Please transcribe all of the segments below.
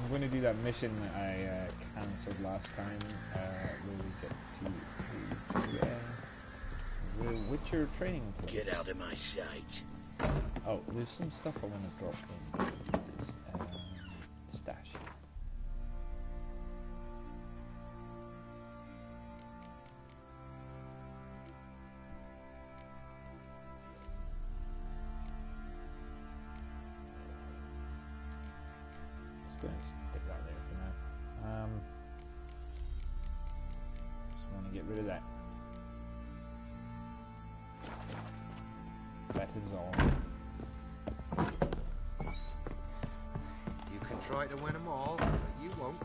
I'm going to do that mission I cancelled last time, where we get to the Witcher training place. Get out of my sight. Oh, there's some stuff I want to drop in this stash. Just going to stick that there for now. Just want to get rid of that. That is all. You can try to win them all, but you won't.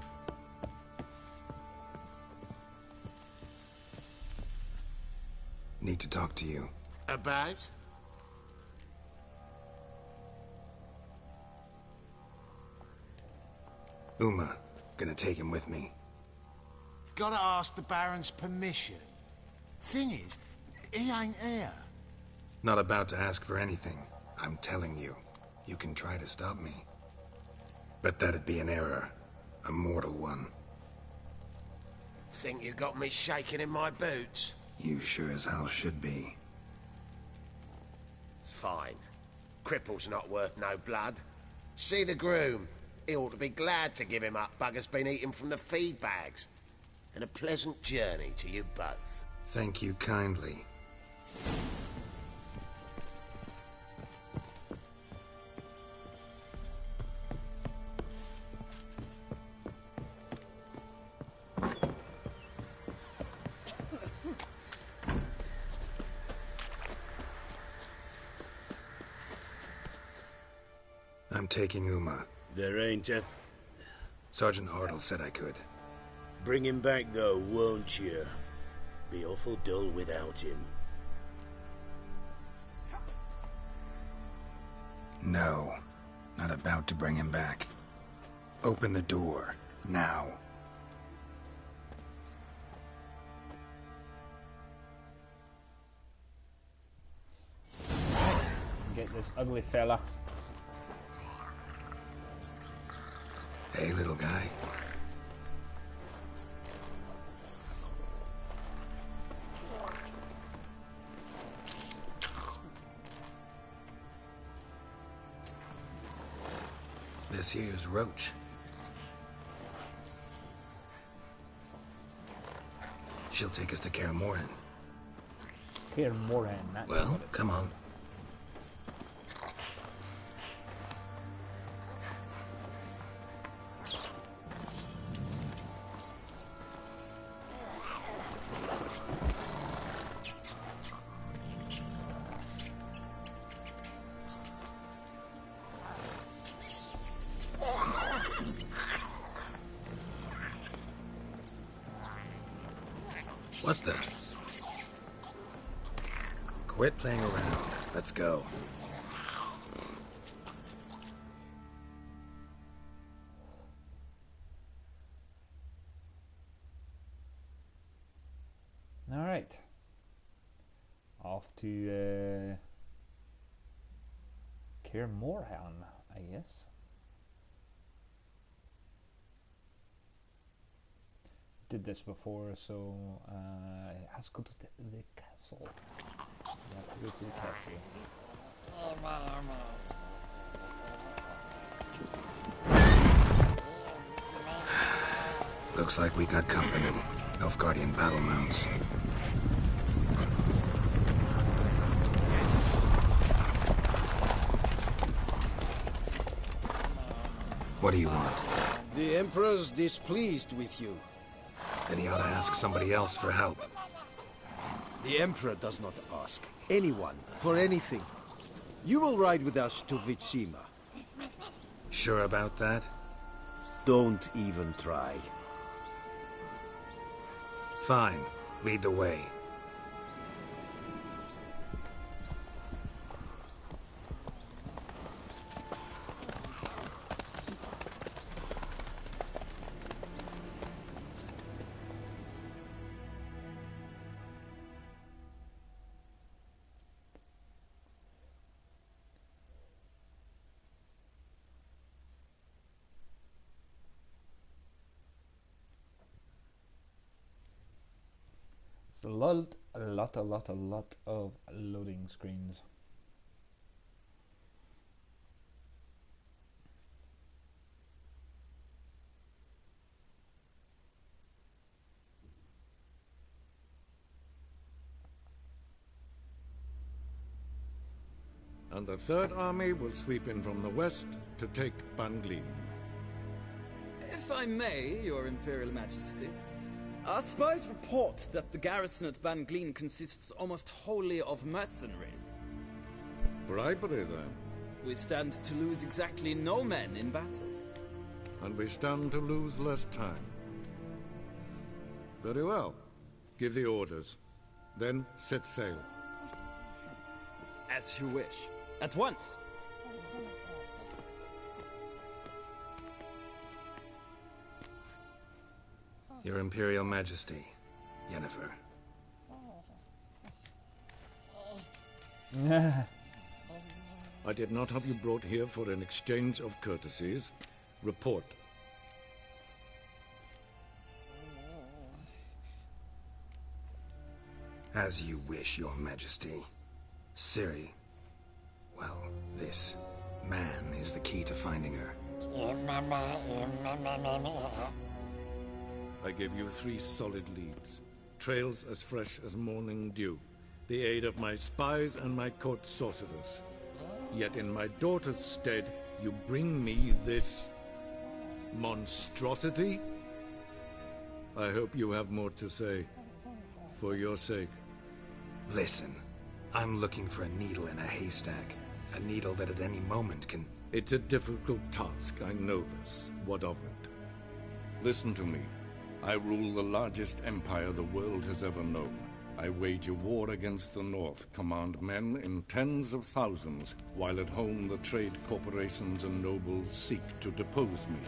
Need to talk to you. About? Uma, gonna take him with me. Gotta ask the Baron's permission. Thing is, he ain't here. Not about to ask for anything. I'm telling you. You can try to stop me. But that'd be an error. A mortal one. Think you got me shaking in my boots? You sure as hell should be. Fine. Cripple's not worth no blood. See the groom. He ought to be glad to give him up. Bugger's been eating from the feed bags. And a pleasant journey to you both. Thank you kindly. I'm taking Uma. There ain't a... Sergeant Hartle said I could. Bring him back, though, won't you? Be awful dull without him. No. Not about to bring him back. Open the door. Now. Get this ugly fella. Hey, little guy. This here's Roach. She'll take us to Kaer Morhen. Kaer Morhen, that's Well, what it is. come on. What the? Quit playing around. Let's go. All right. Off to Kaer Morhen, I guess. Did this before, so let's go to the castle. We have to go to the castle. Looks like we got company. Nilfgaardian battle mounts. What do you want? The Emperor's displeased with you. Then he ought to ask somebody else for help. The Emperor does not ask anyone for anything. You will ride with us to Vitsima. Sure about that? Don't even try. Fine. Lead the way. Just a lot of loading screens. And the Third Army will sweep in from the west to take Banglin. If I may, Your Imperial Majesty, our spies report that the garrison at Banglin consists almost wholly of mercenaries. Bribery, then. We stand to lose exactly no men in battle. And we stand to lose less time. Very well. Give the orders. Then set sail. As you wish. At once! Your Imperial Majesty, Yennefer. I did not have you brought here for an exchange of courtesies. Report. As you wish, Your Majesty. Ciri. Well, this man is the key to finding her. I give you 3 solid leads. Trails as fresh as morning dew. The aid of my spies and my court sorcerers. Yet in my daughter's stead, you bring me this monstrosity? I hope you have more to say. For your sake. Listen, I'm looking for a needle in a haystack. A needle that at any moment can... It's a difficult task, I know this. What of it? Listen to me. I rule the largest empire the world has ever known. I wage a war against the North, command men in tens of thousands, while at home the trade corporations and nobles seek to depose me.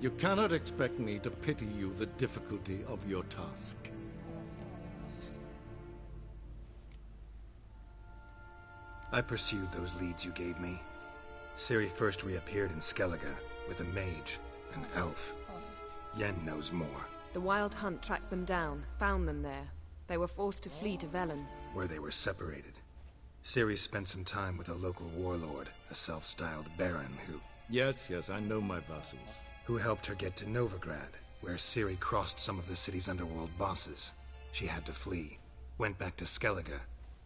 You cannot expect me to pity you the difficulty of your task. I pursued those leads you gave me. Ciri first reappeared in Skellige with a mage, an elf. Yen knows more. The Wild Hunt tracked them down, found them there. They were forced to flee to Velen. Where they were separated. Ciri spent some time with a local warlord, a self-styled baron who... Yes, I know my vassals. Who helped her get to Novigrad, where Ciri crossed some of the city's underworld bosses. She had to flee. Went back to Skellige.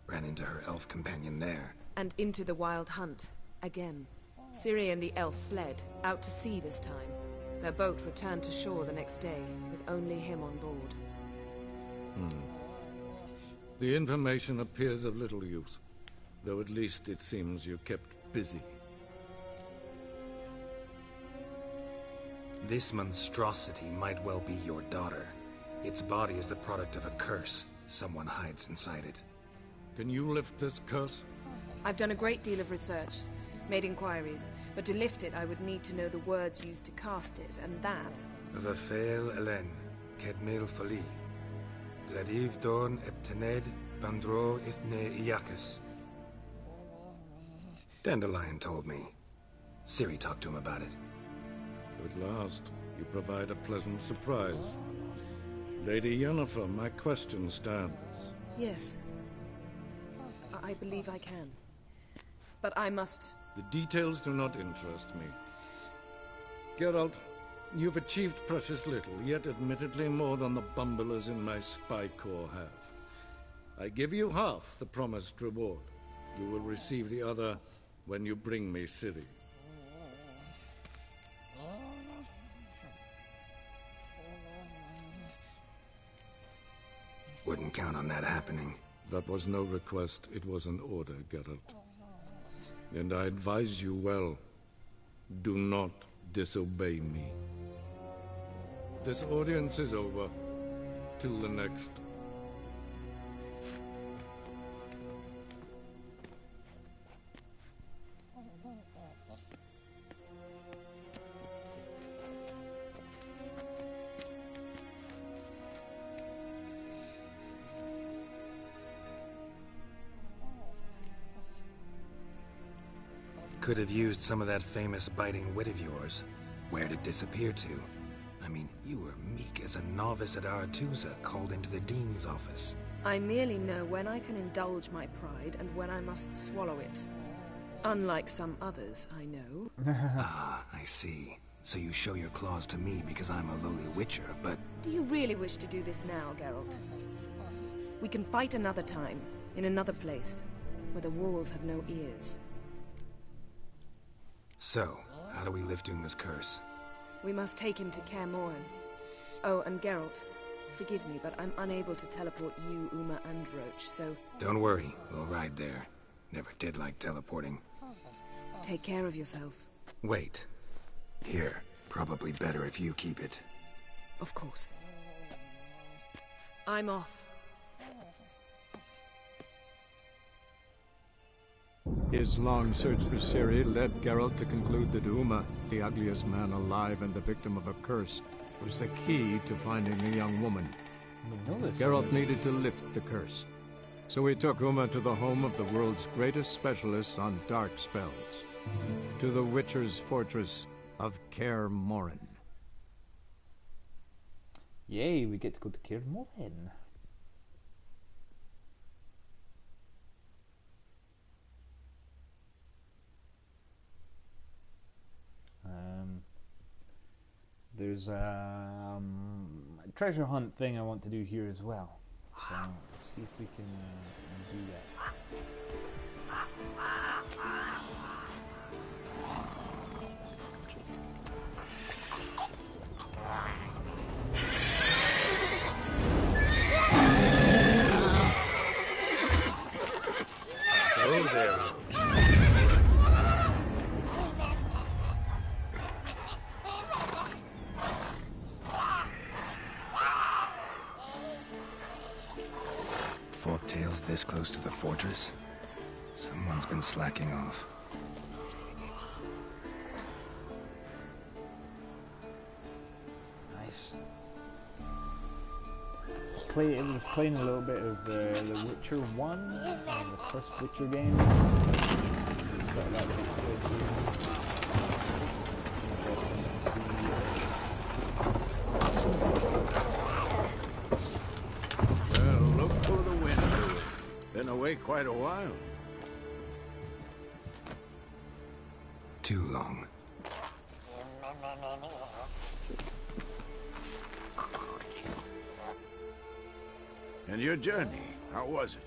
Ran into her elf companion there. And into the Wild Hunt. Again. Ciri and the elf fled, out to sea this time. Their boat returned to shore the next day, with only him on board. The information appears of little use, though at least it seems you kept busy. This monstrosity might well be your daughter. Its body is the product of a curse. Someone hides inside it. Can you lift this curse? I've done a great deal of research, made inquiries, but to lift it I would need to know the words used to cast it, and that... Vafael Elen, Kedmil Fali. Gladiv Dorn Eptened Bandro Ithne Iakis. Dandelion told me. Ciri talked to him about it. At last, you provide a pleasant surprise. Lady Yennefer, my question stands. Yes. I believe I can. But I must... The details do not interest me. Geralt, you've achieved precious little, yet admittedly more than the bumblers in my spy corps have. I give you half the promised reward. You will receive the other when you bring me Ciri. Wouldn't count on that happening. That was no request, it was an order, Geralt. And I advise you well, do not disobey me. This audience is over. Till the next. Could have used some of that famous biting wit of yours. Where'd it disappear to? I mean, you were meek as a novice at Aretusa called into the Dean's office. I merely know when I can indulge my pride and when I must swallow it. Unlike some others I know. Ah, I see. So you show your claws to me because I'm a lowly witcher, but... Do you really wish to do this now, Geralt? We can fight another time, in another place, where the walls have no ears. So, how do we lift Uma's curse? We must take him to Kaer Morhen. Oh, and Geralt, forgive me, but I'm unable to teleport you, Uma, and Roach, so... Don't worry, we'll ride there. Never did like teleporting. Take care of yourself. Wait. Here, probably better if you keep it. Of course. I'm off. His long search for Ciri led Geralt to conclude that Uma, the ugliest man alive and the victim of a curse, was the key to finding the young woman. Geralt needed to lift the curse. So he took Uma to the home of the world's greatest specialists on dark spells. To the Witcher's fortress of Kaer Morhen. Yay, we get to go to Kaer Morhen. There's a treasure hunt thing I want to do here as well. So let's see if we can do that. Oh, there. Forktail's this close to the fortress? Someone's been slacking off. Nice. Was playing a little bit of The Witcher 1, the first Witcher game. It's got that big place here. Well, look for the window. Been away quite a while. Too long. And your journey, how was it?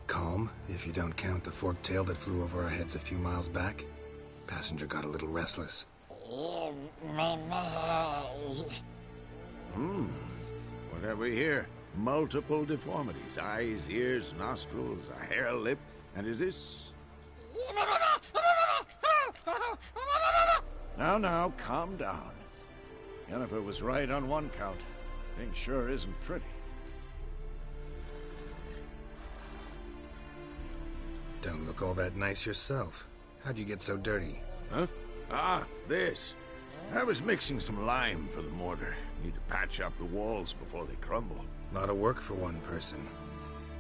Calm, if you don't count the forktail that flew over our heads a few miles back. Passenger got a little restless. What have we here? Multiple deformities. Eyes, ears, nostrils, a hair lip. And is this... Now, calm down. Jennifer was right on one count. Thing sure isn't pretty. Don't look all that nice yourself. How'd you get so dirty? Huh? Ah, this. I was mixing some lime for the mortar. Need to patch up the walls before they crumble. Lot of work for one person.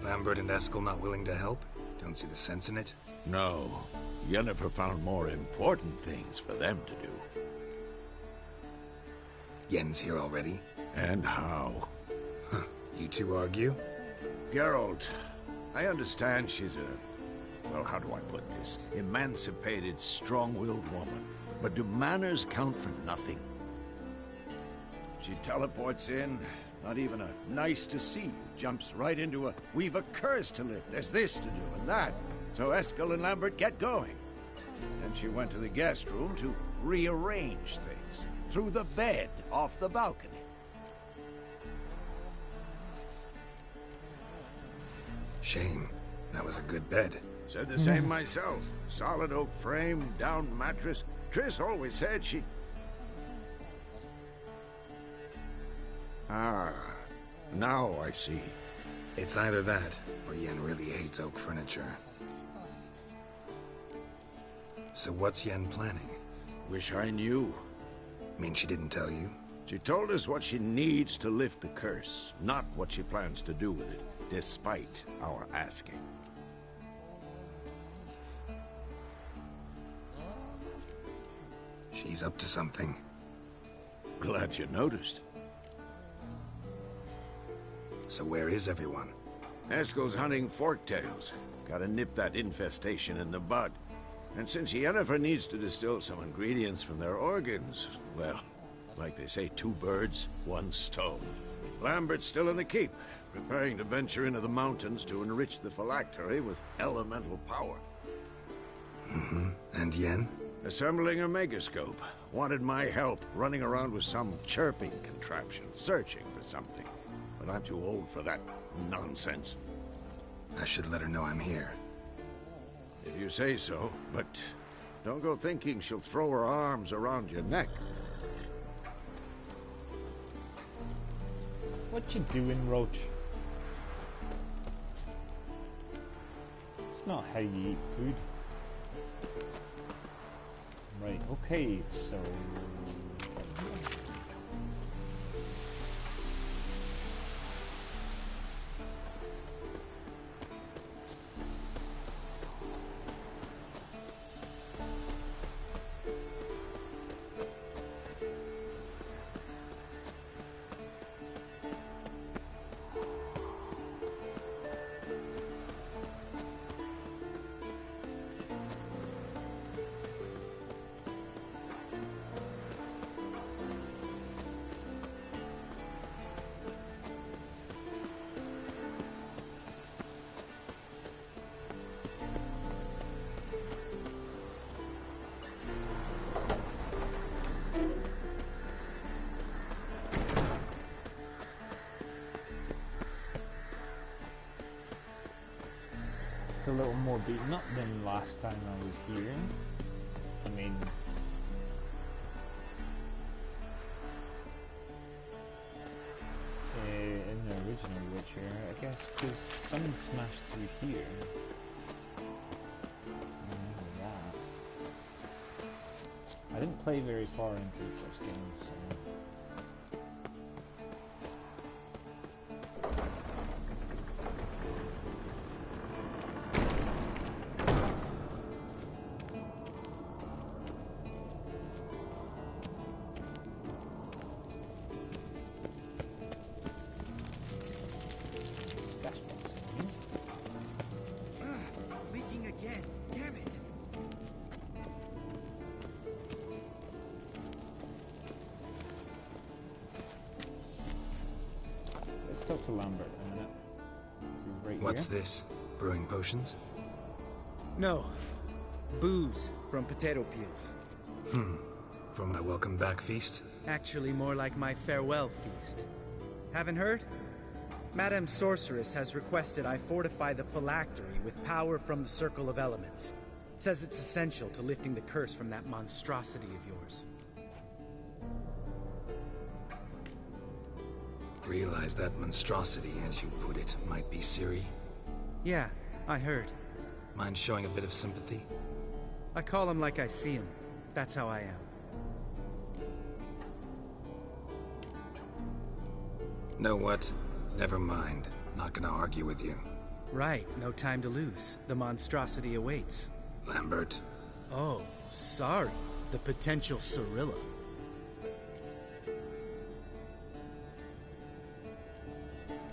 Lambert and Eskel not willing to help? Don't see the sense in it? No. Yennefer found more important things for them to do. Yen's here already? And how? Huh. You two argue? Geralt, I understand she's a... well, how do I put this? Emancipated, strong-willed woman. But do manners count for nothing? She teleports in, not even a nice to see you, jumps right into a, we've a curse to lift, there's this to do and that. So Eskel and Lambert get going. Then she went to the guest room to rearrange things. Through the bed, off the balcony. Shame. That was a good bed. Said the same myself. Solid oak frame, down mattress. Triss always said she... Ah, now I see. It's either that, or Yen really hates oak furniture. So what's Yen planning? Wish I knew. Mean she didn't tell you? She told us what she needs to lift the curse, not what she plans to do with it, despite our asking. She's up to something. Glad you noticed. So where is everyone? Eskel's hunting forktails. Gotta nip that infestation in the bud. And since Yennefer needs to distill some ingredients from their organs, well, like they say, 2 birds, 1 stone. Lambert's still in the keep, preparing to venture into the mountains to enrich the phylactery with elemental power. Mm-hmm. And Yen? Assembling a megascope. Wanted my help running around with some chirping contraption, searching for something. But I'm too old for that nonsense. I should let her know I'm here. If you say so, but don't go thinking she'll throw her arms around your neck. What you doing, Roach? It's not how you eat food. Right, okay, so... It's a little more beaten up than last time I was here. I mean... in the original Witcher, I guess, because someone smashed through here. I didn't play very far into the first game, so... Leaking again. Damn it. Let's talk to Lambert a minute. This is right What's here. this? Brewing potions? No. Booze from potato peels. From my welcome back feast? Actually more like my farewell feast. Haven't heard? Madame Sorceress has requested I fortify the phylactery with power from the Circle of Elements. Says it's essential to lifting the curse from that monstrosity of yours. Realize that monstrosity, as you put it, might be Ciri? Yeah, I heard. Mind showing a bit of sympathy? I call him like I see him. That's how I am. Know what? Never mind. Not gonna argue with you. Right, no time to lose. The monstrosity awaits. Lambert. Oh, sorry. The potential Cirilla.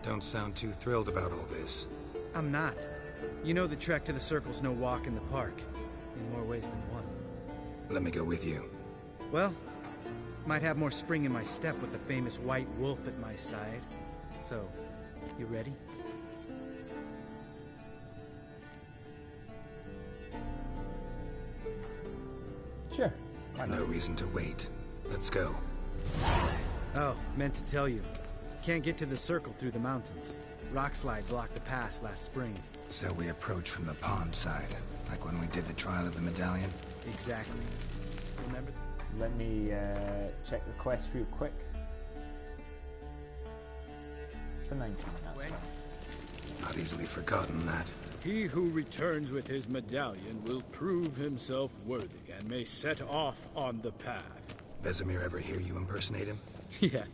Don't sound too thrilled about all this. I'm not. You know the trek to the Circle's no walk in the park. In more ways than one. Let me go with you. Well, might have more spring in my step with the famous white wolf at my side. So, you ready? Sure. No reason to wait. Let's go. Oh, meant to tell you. Can't get to the Circle through the mountains. Rockslide blocked the pass last spring. So we approach from the pond side, like when we did the trial of the medallion? Exactly. Remember? Let me check the quest real quick. It's a 19, that's right. Not easily forgotten, that. He who returns with his medallion will prove himself worthy and may set off on the path. Vesemir ever hear you impersonate him? Yeah.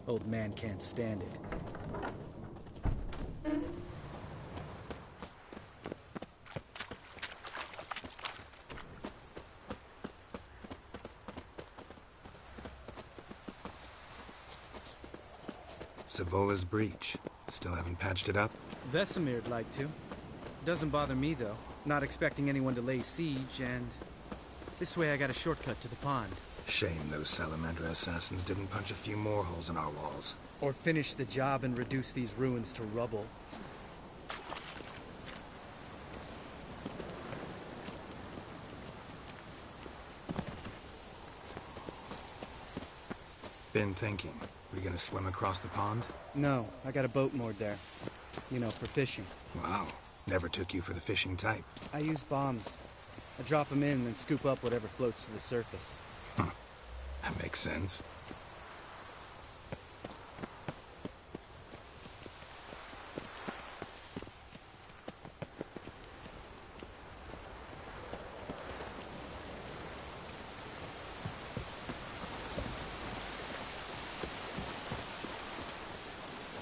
Old man can't stand it. Savola's Breach. Still haven't patched it up? Vesemir'd like to. Doesn't bother me, though. Not expecting anyone to lay siege, and this way I got a shortcut to the pond. Shame those Salamandra assassins didn't punch a few more holes in our walls. Or finish the job and reduce these ruins to rubble. Been thinking. We gonna swim across the pond? No, I got a boat moored there. You know, for fishing. Wow. Never took you for the fishing type. I use bombs. I drop them in, then scoop up whatever floats to the surface. Huh. That makes sense.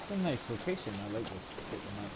It's a nice location. I like this bit of the map.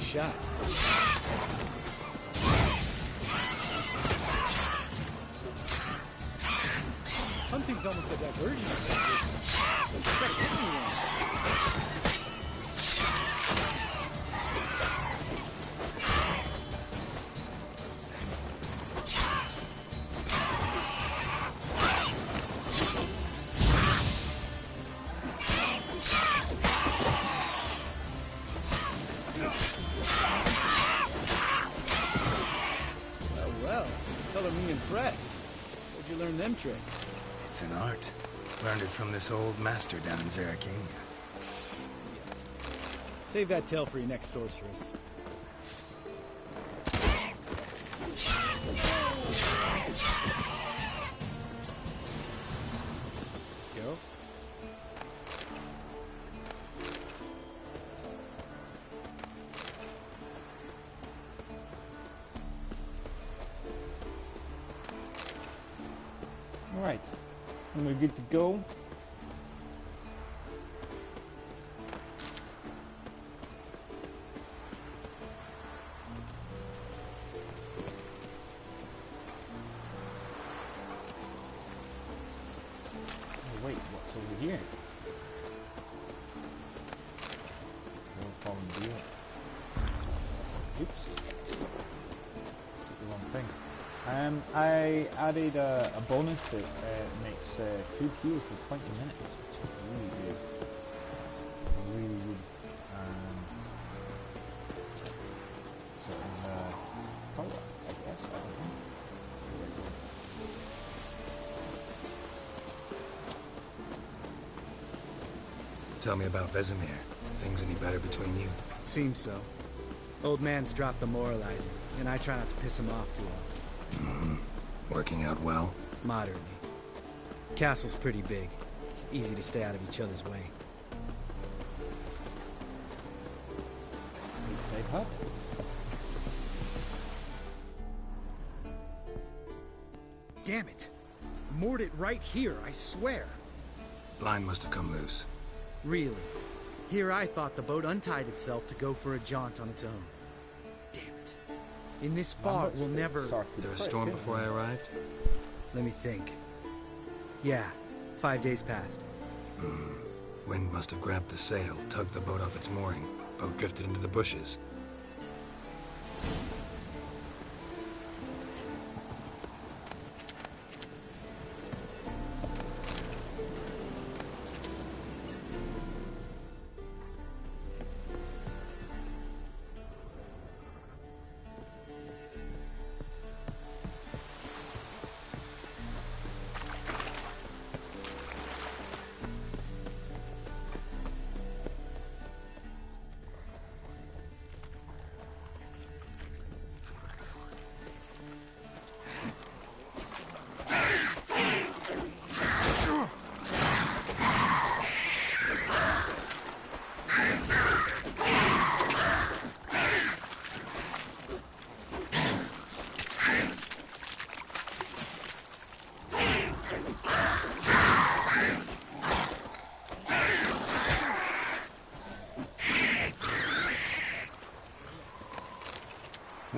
Shot. Hunting's almost a diversion. Tricks. It's an art. Learned it from this old master down in Zerrikania. Save that tale for your next sorceress. Go. Alright, and we're good to go. Oh wait, what's over here? Fallen deal. Oops. Took the wrong thing. I added a bonus that makes food heal for 20 minutes, which is really good. Really good. Sort of power, I guess. I don't know. Tell me about Vesemir. Things any better between you? Seems so. Old man's dropped the moralizing, and I try not to piss him off too often. Working out well? Moderately. Castle's pretty big. Easy to stay out of each other's way. Inside hut? Damn it! Moored it right here, I swear! Line must have come loose. Really? Here I thought the boat untied itself to go for a jaunt on its own. Damn it. In this fog, we'll never... There was a storm before I arrived? Let me think. Yeah, 5 days passed. Wind must have grabbed the sail, tugged the boat off its mooring. Boat drifted into the bushes.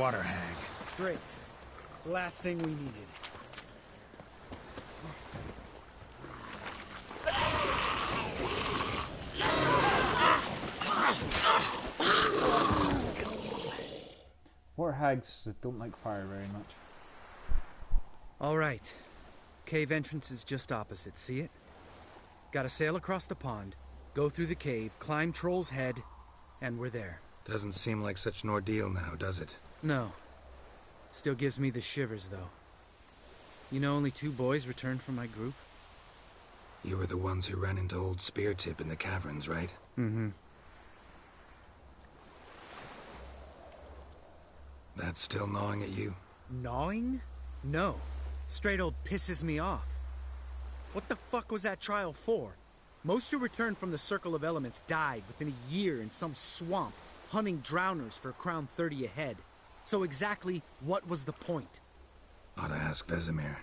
Water hag. Great. The last thing we needed. Water hags don't like fire very much. All right. Cave entrance is just opposite, see it? Gotta sail across the pond, go through the cave, climb Troll's Head, and we're there. Doesn't seem like such an ordeal now, does it? No. Still gives me the shivers, though. You know only 2 boys returned from my group? You were the ones who ran into old Speartip in the caverns, right? Mm-hmm. That's still gnawing at you? Gnawing? No. Straight old pisses me off. What the fuck was that trial for? Most who returned from the Circle of Elements died within a year in some swamp, hunting drowners for Crown 30 a head. So exactly what was the point? Ought to ask Vesemir.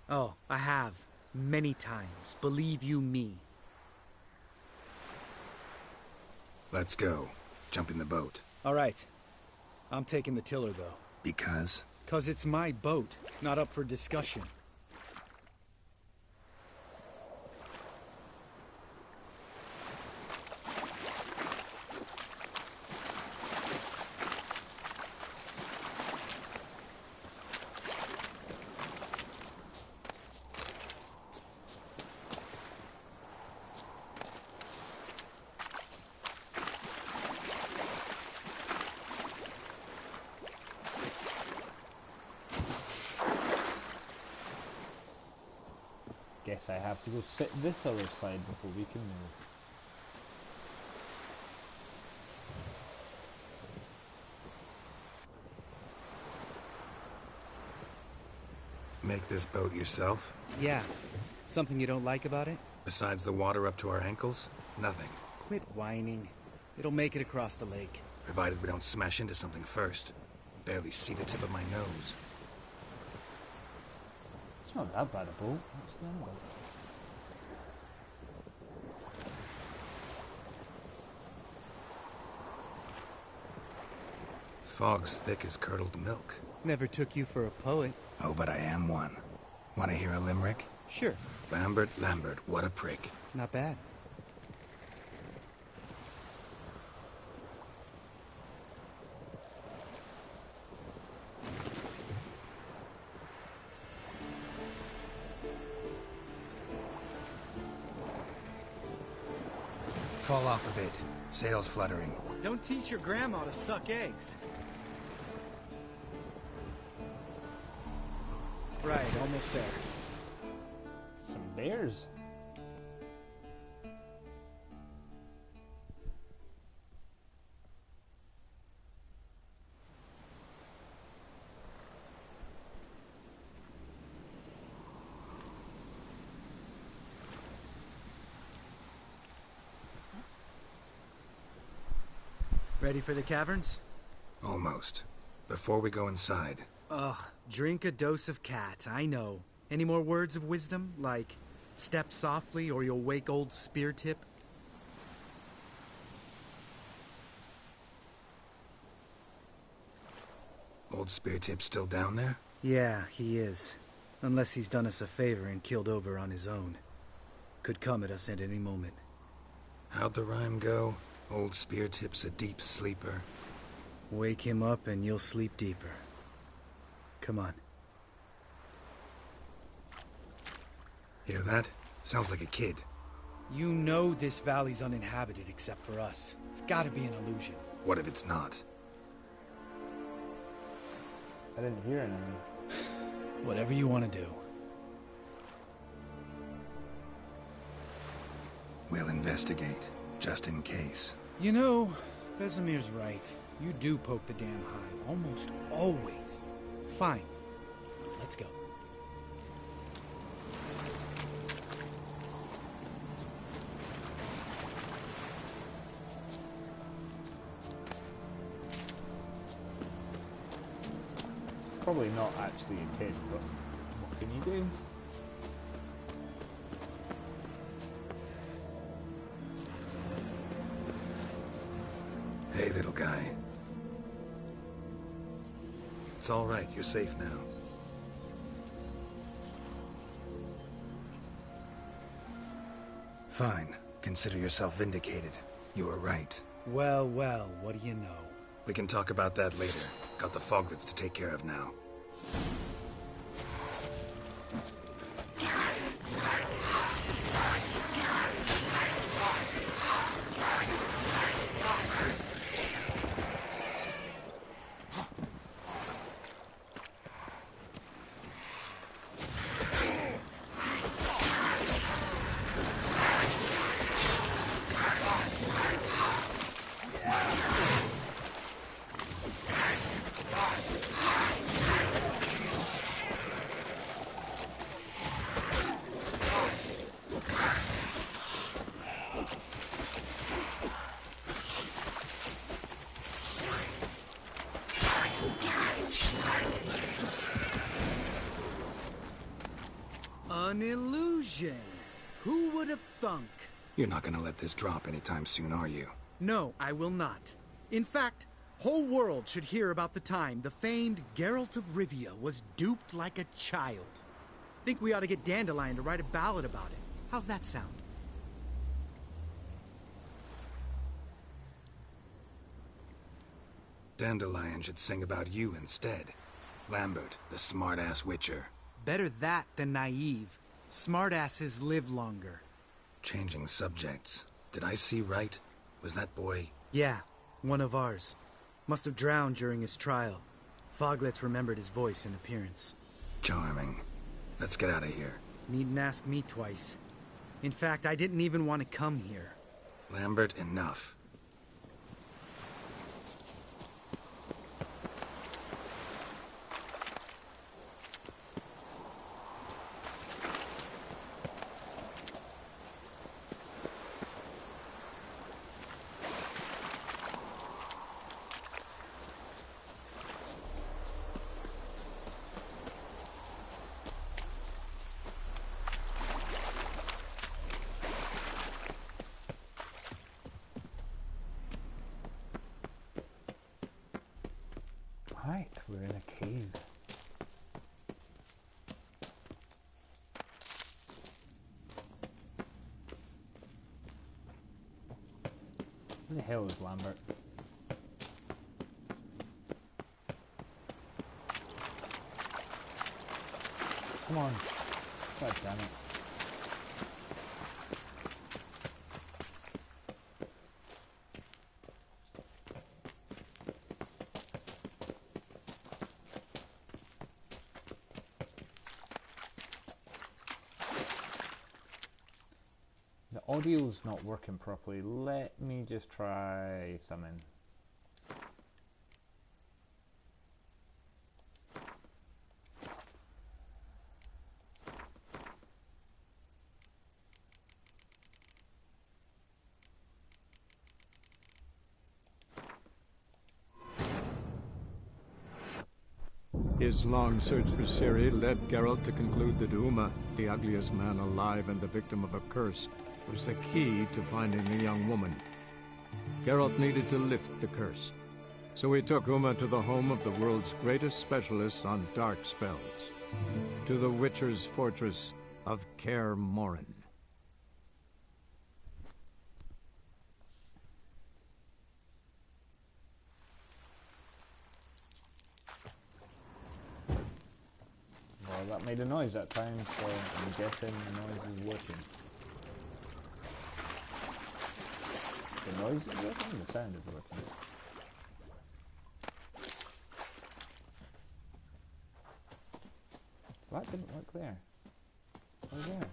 Oh, I have. Many times. Believe you me. Let's go. Jump in the boat. All right. I'm taking the tiller, though. Because? 'Cause it's my boat, not up for discussion. Guess I have to go sit this other side before we can move. Make this boat yourself? Yeah. Something you don't like about it? Besides the water up to our ankles? Nothing. Quit whining. It'll make it across the lake. Provided we don't smash into something first. Barely see the tip of my nose. It's not that bad a boat. What's the number? Fog's thick as curdled milk. Never took you for a poet. Oh, but I am one. Want to hear a limerick? Sure. Lambert, what a prick. Not bad. Fall off a bit. Sails fluttering. Don't teach your grandma to suck eggs. Right, almost there. Some bears. Ready for the caverns? Almost. Before we go inside. Ugh, drink a dose of cat, I know. Any more words of wisdom? Like, step softly or you'll wake old Speartip? Old Speartip still down there? Yeah, he is. Unless he's done us a favor and killed over on his own. Could come at us at any moment. How'd the rhyme go? Old Speartip's a deep sleeper. Wake him up and you'll sleep deeper. Come on. Hear that? Sounds like a kid. You know this valley's uninhabited except for us. It's gotta be an illusion. What if it's not? I didn't hear anything. Whatever you want to do. We'll investigate, just in case. You know, Vesemir's right. You do poke the damn hive, almost always. Fine. Let's go. Probably not actually a kid, but what can you do? Hey, little guy. It's all right. You're safe now. Fine. Consider yourself vindicated. You were right. Well, well, what do you know? We can talk about that later. Got the foglets to take care of now. An illusion! Who would have thunk? You're not gonna let this drop anytime soon, are you? No, I will not. In fact, whole world should hear about the time the famed Geralt of Rivia was duped like a child. Think we ought to get Dandelion to write a ballad about it. How's that sound? Dandelion should sing about you instead. Lambert, the smart-ass witcher. Better that than naive. Smartasses live longer. Changing subjects. Did I see right? Was that boy... Yeah, one of ours. Must have drowned during his trial. Foglets remembered his voice and appearance. Charming. Let's get out of here. Needn't ask me twice. In fact, I didn't even want to come here. Lambert, enough. Right, we're in a cave. Where the hell is Lambert? Come on. God damn it. The audio's not working properly. Let me just try something. His long search for Ciri led Geralt to conclude that Uma, the ugliest man alive and the victim of a curse, was the key to finding the young woman. Geralt needed to lift the curse, so he took Uma to the home of the world's greatest specialist on dark spells, to the Witcher's fortress of Kaer Morhen. Well, that made a noise that time, so I'm guessing the noise is working. The noise is working? The sound is working. That didn't work there. Oh, there.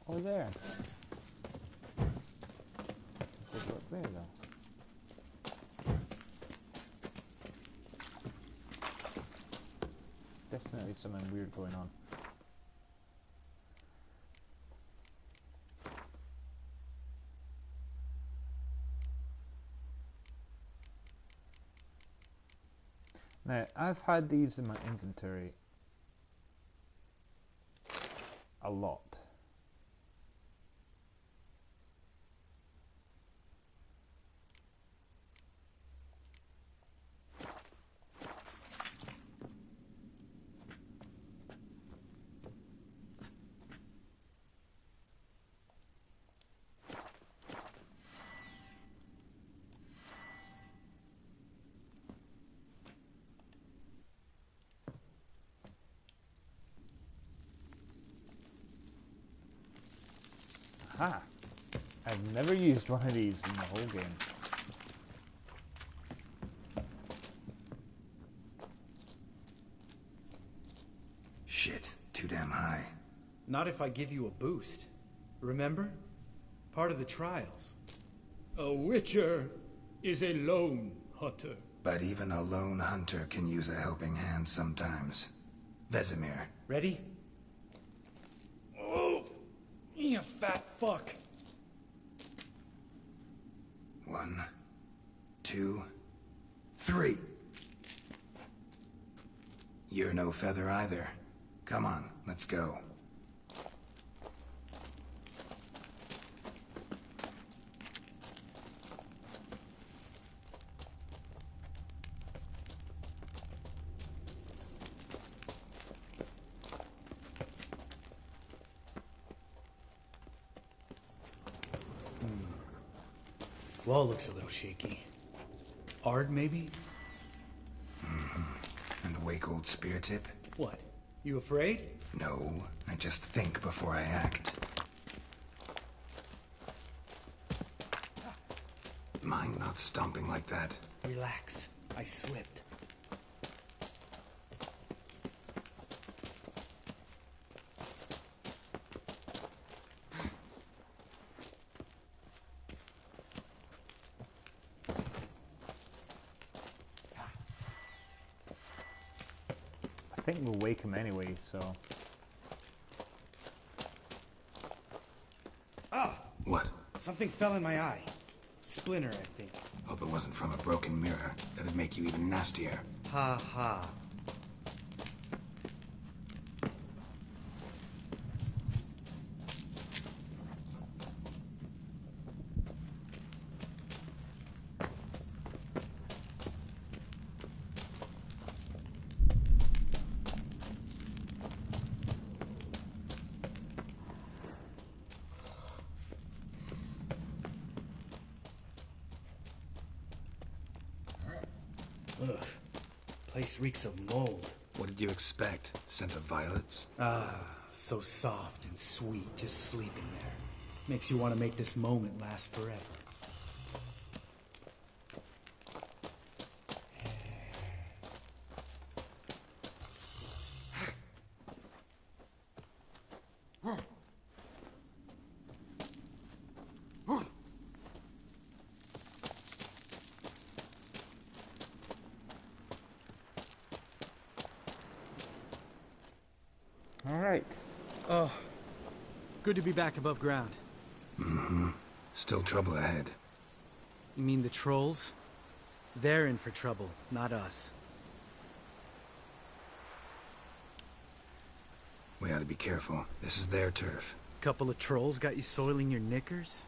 Oh, there. It did work there, though. Definitely something weird going on. Now, I've had these in my inventory a lot. Aha! I've never used one of these in the whole game. Shit, too damn high. Not if I give you a boost. Remember? Part of the trials. A witcher is a lone hunter. But even a lone hunter can use a helping hand sometimes. Vesemir. Ready? Oh! You fat fuck! 1, 2, 3. You're no feather either. Come on, let's go. Wall looks a little shaky. Ard, maybe? And a wake old spear tip? What? You afraid? No, I just think before I act. Mind not stomping like that. Relax. I slipped. I think we'll wake him anyway, so... Ah! What? Something fell in my eye. Splinter, I think. Hope it wasn't from a broken mirror. That'd make you even nastier. Ha ha. Ugh. Place reeks of mold. What did you expect? Scent of violets? Ah, so soft and sweet, just sleeping there. Makes you want to make this moment last forever. Alright. Oh, good to be back above ground. Mm-hmm. Still trouble ahead. You mean the trolls? They're in for trouble, not us. We ought to be careful. This is their turf. Couple of trolls got you soiling your knickers?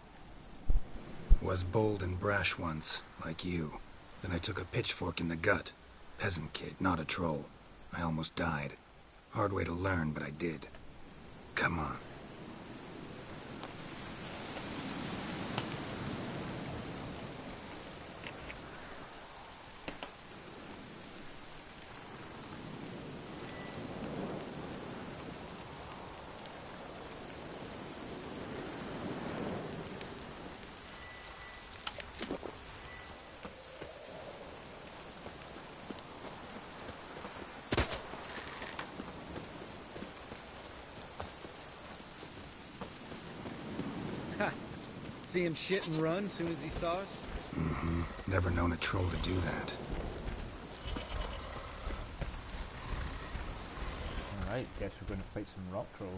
Was bold and brash once, like you. Then I took a pitchfork in the gut. Peasant kid, not a troll. I almost died. Hard way to learn, but I did. Come on. See him shit and run as soon as he saw us? Mm-hmm. Never known a troll to do that. Alright, guess we're going to fight some rock trolls.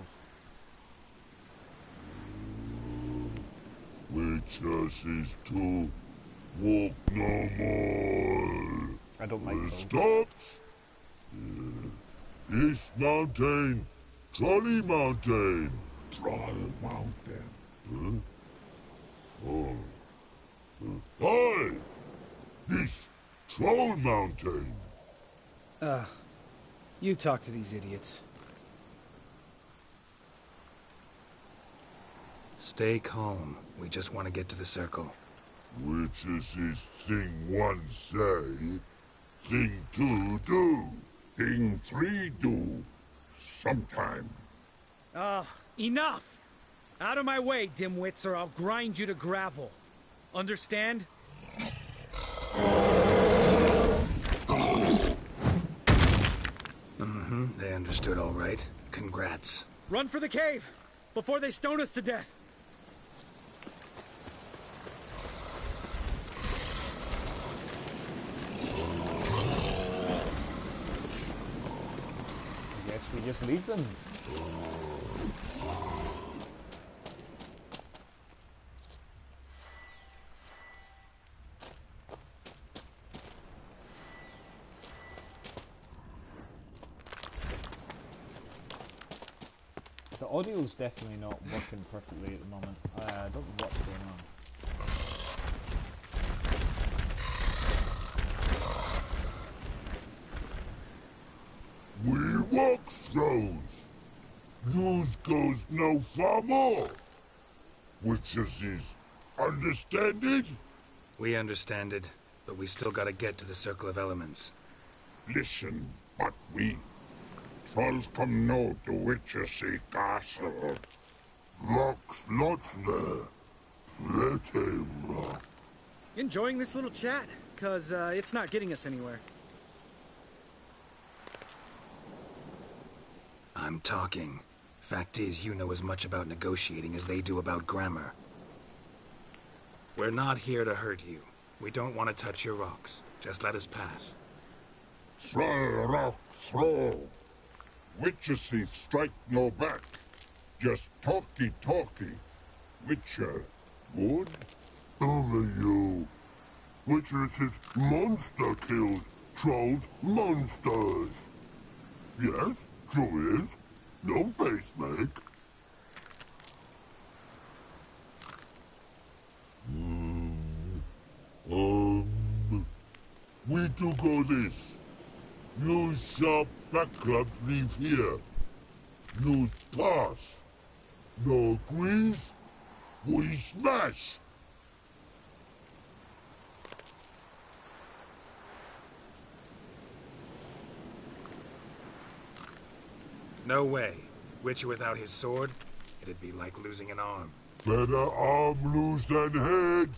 Witches is to walk no more. I don't like trolls. Stops. East Mountain, Trolley Mountain. Troll Mountain. Huh? Oh. Hi! This Troll Mountain. You talk to these idiots. Stay calm. We just want to get to the circle. Which is his thing one say, thing two do, thing three do, sometime. Enough! Out of my way, dimwits, or I'll grind you to gravel. Understand? Mm-hmm, they understood all right. Congrats. Run for the cave! Before they stone us to death! I guess we just leave them. The audio's definitely not working perfectly at the moment. I don't know what's going on. We walkthroughs. News goes no far more. Witches is understand it? We understand it, but we still gotta get to the Circle of Elements. Listen, but we trolls come no to Witchersea Castle. Rock's not there. Let him rock. Enjoying this little chat? Cause, it's not getting us anywhere. I'm talking. Fact is, you know as much about negotiating as they do about grammar. We're not here to hurt you. We don't want to touch your rocks. Just let us pass. Troll rock throw. Witchersea strike no back. Just talky. Witcher, good? Over you. Witchersea monster kills trolls monsters. Yes, true is. No face make. We do go this. Use sharp backups leave here. Use pass. No agrees? We smash. No way. Witcher without his sword? It'd be like losing an arm. Better arm lose than head.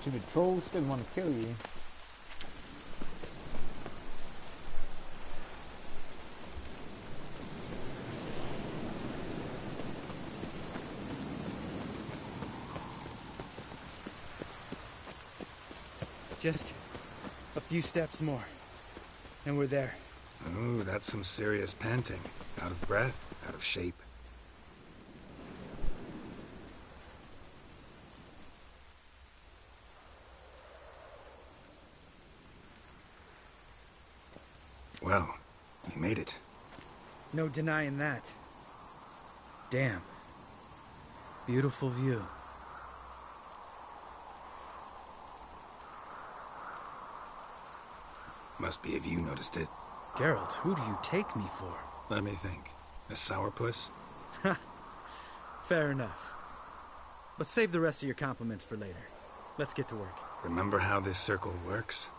Stupid trolls didn't want to kill you. Just a few steps more, and we're there. Ooh, that's some serious panting. Out of breath, out of shape. Well, we made it. No denying that. Damn. Beautiful view. Must be if you noticed it. Geralt, who do you take me for? Let me think. A sourpuss? Fair enough. But save the rest of your compliments for later. Let's get to work. Remember how this circle works?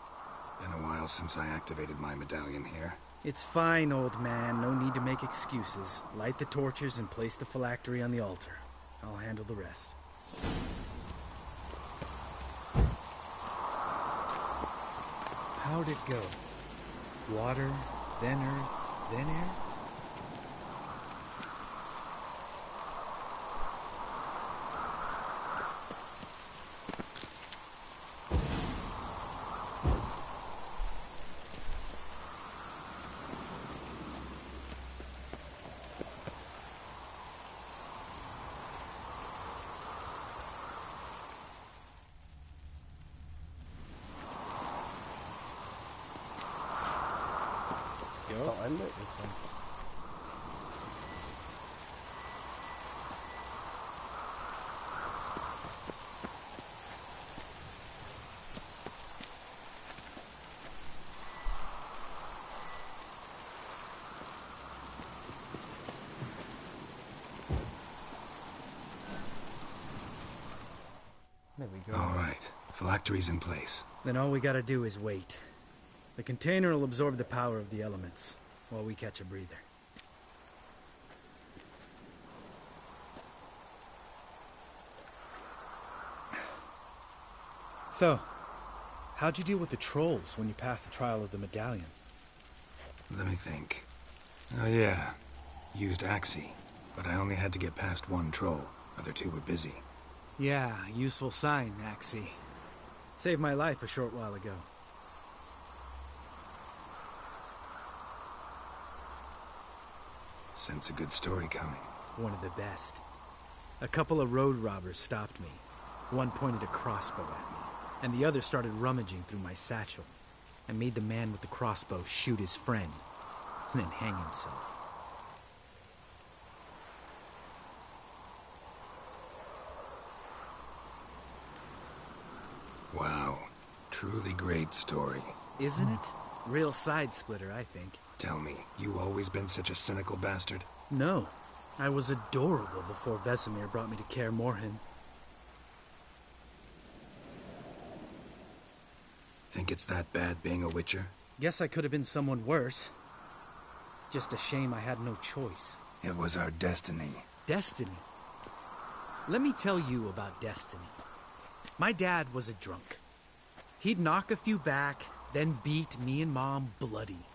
Been a while since I activated my medallion here. It's fine, old man. No need to make excuses. Light the torches and place the phylactery on the altar. I'll handle the rest. How'd it go? Water, then earth, then air? I lit this one. There we go. All right. Phylactery's in place. Then all we gotta do is wait. The container will absorb the power of the elements, while we catch a breather. So, how'd you deal with the trolls when you passed the trial of the medallion? Let me think. Oh yeah. Used Axie, but I only had to get past one troll. Other two were busy. Yeah, useful sign, Axie. Saved my life a short while ago. Sense a good story coming. One of the best. A couple of road robbers stopped me. One pointed a crossbow at me, and the other started rummaging through my satchel. I made the man with the crossbow shoot his friend, and then hang himself. Wow. Truly great story. Isn't it? Real side splitter, I think. Tell me, you always been such a cynical bastard? No. I was adorable before Vesemir brought me to Kaer Morhen. Think it's that bad being a witcher? Guess I could have been someone worse. Just a shame I had no choice. It was our destiny. Destiny? Let me tell you about destiny. My dad was a drunk. He'd knock a few back, then beat me and Mom bloody.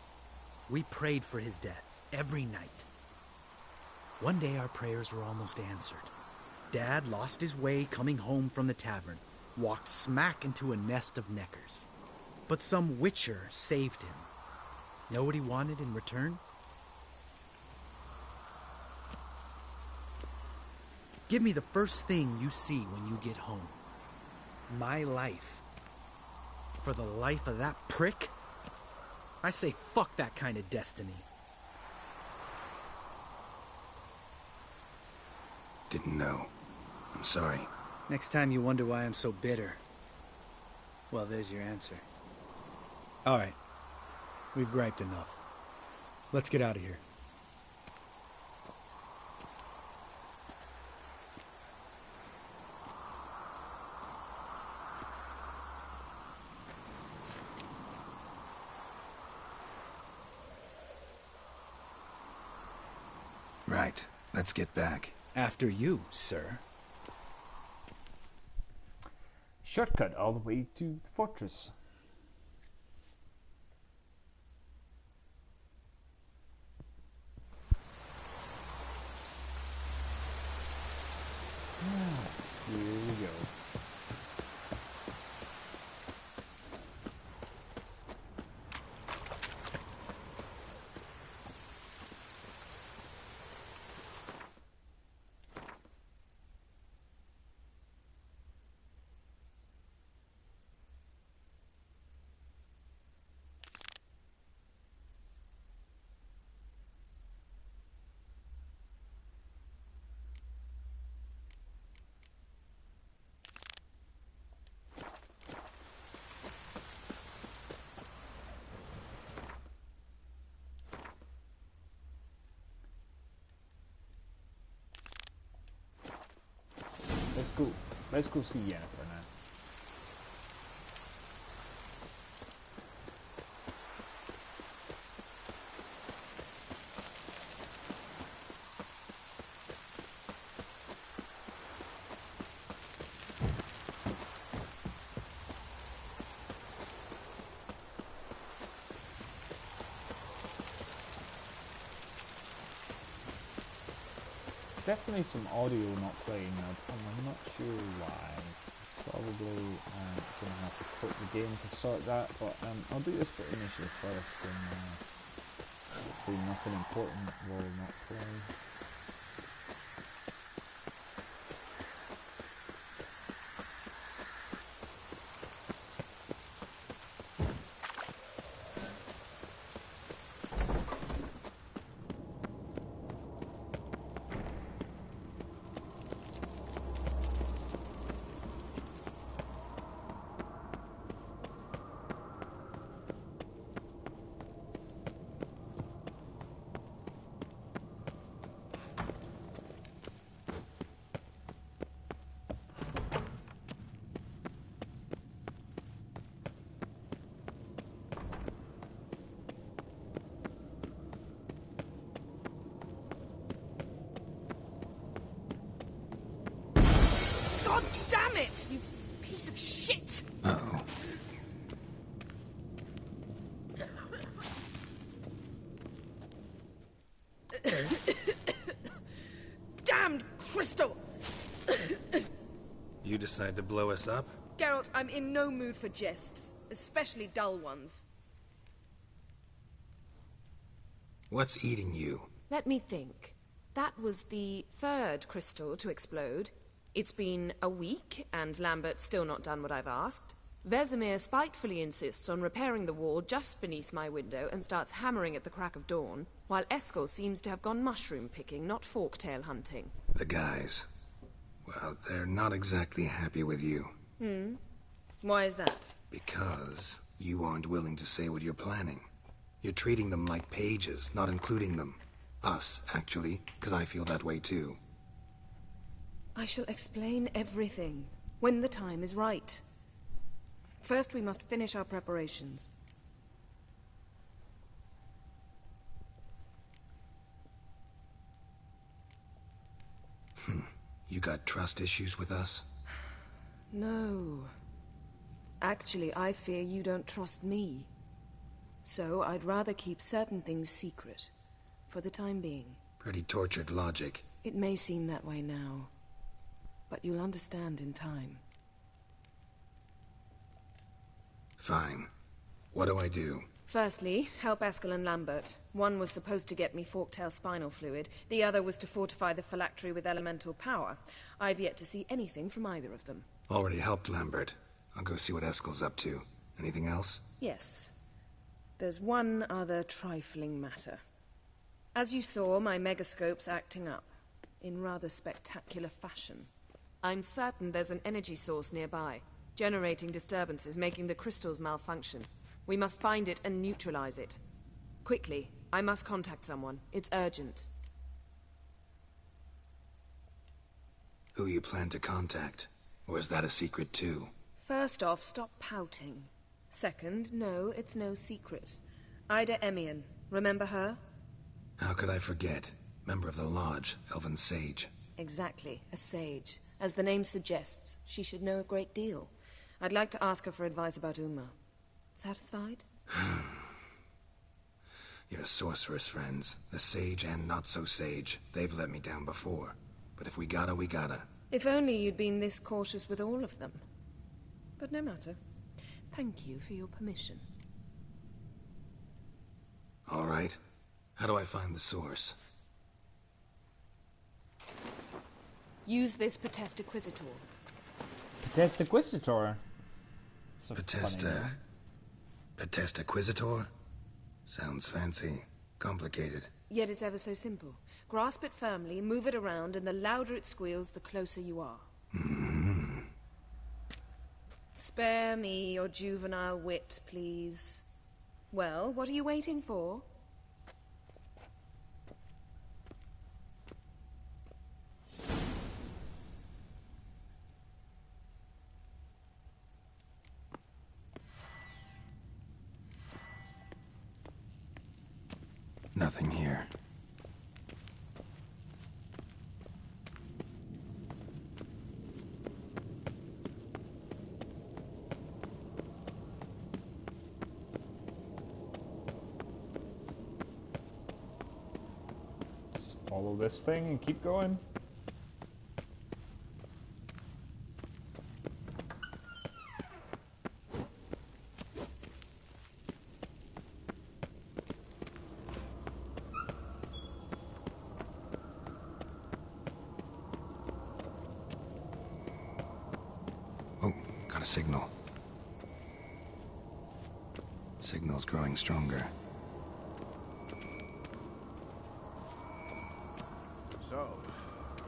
We prayed for his death every night. One day our prayers were almost answered. Dad lost his way coming home from the tavern, walked smack into a nest of neckers. But some witcher saved him. Know what he wanted in return? Give me the first thing you see when you get home. My life. For the life of that prick? I say fuck that kind of destiny. Didn't know. I'm sorry. Next time you wonder why I'm so bitter, well, there's your answer. All right. We've griped enough. Let's get out of here. Right. Let's get back. After you, sir. Shortcut all the way to the fortress. Here we go. go. Let's go see Yennefer now. Definitely some audio not playing now. I'm not sure why. Probably gonna have to quit the game to sort that, but I'll do this for initial first, and hopefully nothing important will not play. God damn it, you piece of shit! Uh-oh. Damned crystal! You decide to blow us up? Geralt, I'm in no mood for jests, especially dull ones. What's eating you? Let me think. That was the third crystal to explode. It's been a week, and Lambert's still not done what I've asked. Vesemir spitefully insists on repairing the wall just beneath my window and starts hammering at the crack of dawn, while Eskel seems to have gone mushroom picking, not forktail hunting. The guys. Well, they're not exactly happy with you. Why is that? Because you aren't willing to say what you're planning. You're treating them like pages, not including them. Us, actually, because I feel that way too. I shall explain everything, when the time is right. First, we must finish our preparations. You got trust issues with us? No. Actually, I fear you don't trust me. So, I'd rather keep certain things secret, for the time being. Pretty tortured logic. It may seem that way now, but you'll understand in time. Fine. What do I do? Firstly, help Eskel and Lambert. One was supposed to get me forktail spinal fluid, the other was to fortify the phylactery with elemental power. I've yet to see anything from either of them. Already helped Lambert. I'll go see what Eskel's up to. Anything else? Yes. There's one other trifling matter. As you saw, my megascope's acting up, in rather spectacular fashion. I'm certain there's an energy source nearby, generating disturbances, making the crystals malfunction. We must find it and neutralize it. Quickly, I must contact someone. It's urgent. Who you plan to contact? Or is that a secret too? First off, stop pouting. Second, no, it's no secret. Ida Emian. Remember her? How could I forget? Member of the Lodge, Elven Sage. Exactly, a sage. As the name suggests, she should know a great deal. I'd like to ask her for advice about Uma. Satisfied? Your sorceress friends, the sage and not-so-sage, they've let me down before. But if we gotta, we gotta. If only you'd been this cautious with all of them. But no matter. Thank you for your permission. All right. How do I find the source? Use this Potestaquizitor. Potestaquizitor? Potestaquizitor? Sounds fancy. Complicated. Yet it's ever so simple. Grasp it firmly, move it around, and the louder it squeals, the closer you are. Spare me your juvenile wit, please. Well, what are you waiting for? Nothing here. Just follow this thing and keep going. Signal. Signal's growing stronger. So,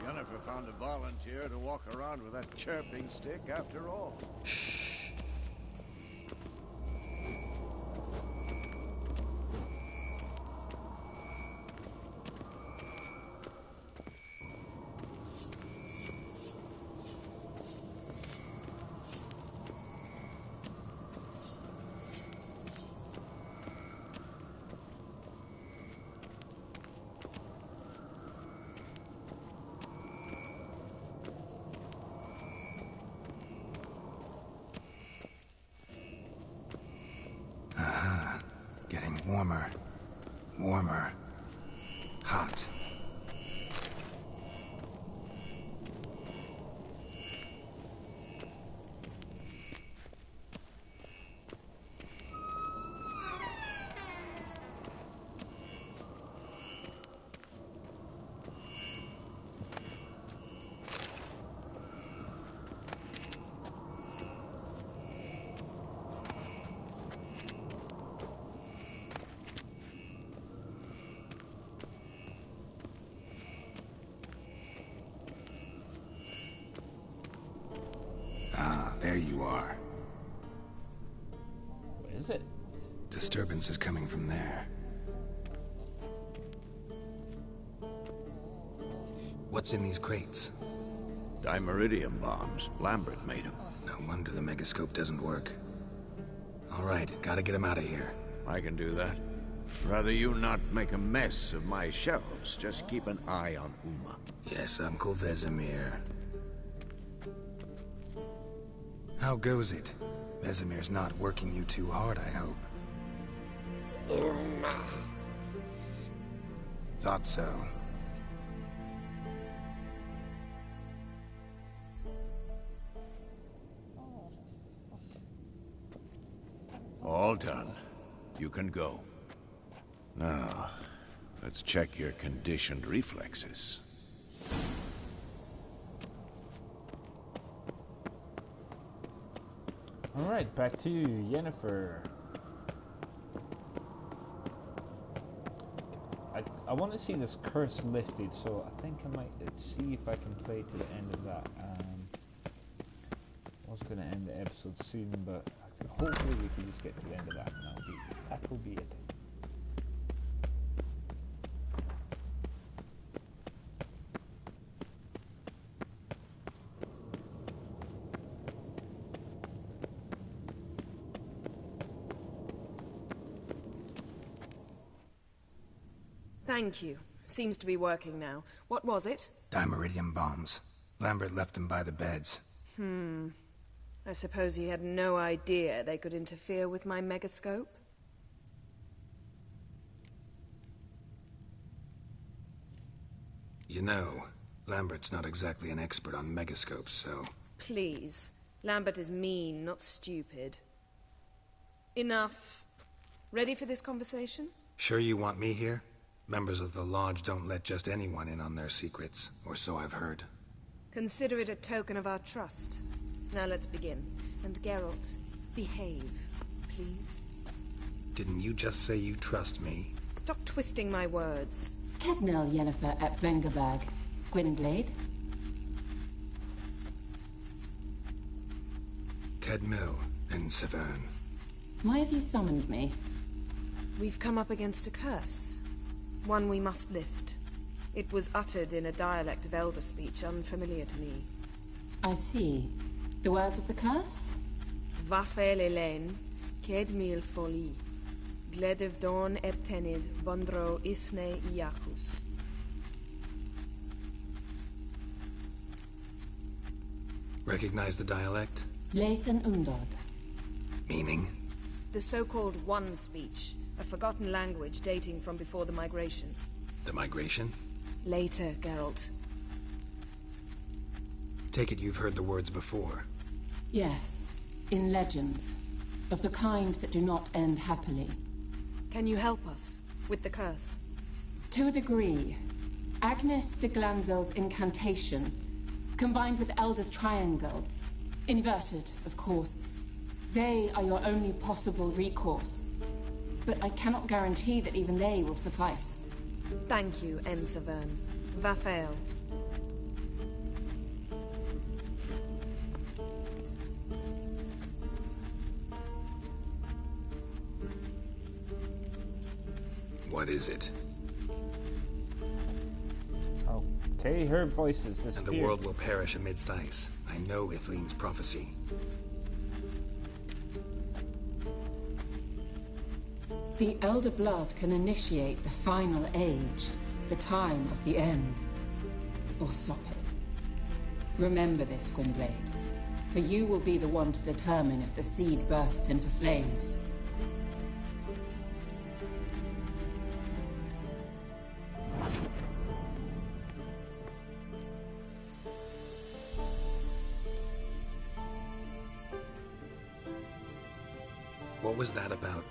Yennefer found a volunteer to walk around with that chirping stick after all. Shh. Getting warmer. Warmer. Hot. There you are. What is it? Disturbance is coming from there. What's in these crates? Dimeridium bombs. Lambert made them. No wonder the megascope doesn't work. All right, gotta get him out of here. I can do that. Rather you not make a mess of my shelves. Just keep an eye on Uma. Yes, Uncle Vesemir. How goes it? Vesemir's not working you too hard, I hope. Thought so. All done. You can go. Now, let's check your conditioned reflexes. Alright, back to you, Yennefer. I want to see this curse lifted, so I think I might see if I can play to the end of that. I was going to end the episode soon, but hopefully we can just get to the end of that, and that'll be it. Thank you. Seems to be working now. What was it? Dimeridium bombs. Lambert left them by the beds. I suppose he had no idea they could interfere with my megascope? You know, Lambert's not exactly an expert on megascopes, so... Please. Lambert is mean, not stupid. Enough. Ready for this conversation? Sure you want me here? Members of the Lodge don't let just anyone in on their secrets, or so I've heard. Consider it a token of our trust. Now let's begin. And Geralt, behave, please. Didn't you just say you trust me? Stop twisting my words. Kednel Yennefer at Vengerberg. Gwynblade? Kedmil and Severn. Why have you summoned me? We've come up against a curse. One we must lift. It was uttered in a dialect of Elder speech unfamiliar to me. I see. The words of the curse? Va faire Hélène, Kedmil folie. Gledevdon eptenid bondro isne iacus. Recognize the dialect? Lathan Undod. Meaning? The so-called One speech, a forgotten language dating from before the migration. The migration? Later, Geralt. Take it you've heard the words before. Yes, in legends. Of the kind that do not end happily. Can you help us with the curse? To a degree. Agnes de Glanville's incantation, combined with Elder's triangle, inverted, of course. They are your only possible recourse. But I cannot guarantee that even they will suffice. Thank you, Ensavern. Vafael. What is it? Okay, her voice is disappeared. And the world will perish amidst ice. I know Ithleen's prophecy. The Elder Blood can initiate the final age, the time of the end. Or stop it. Remember this, Gwynblade. For you will be the one to determine if the seed bursts into flames. What was that about?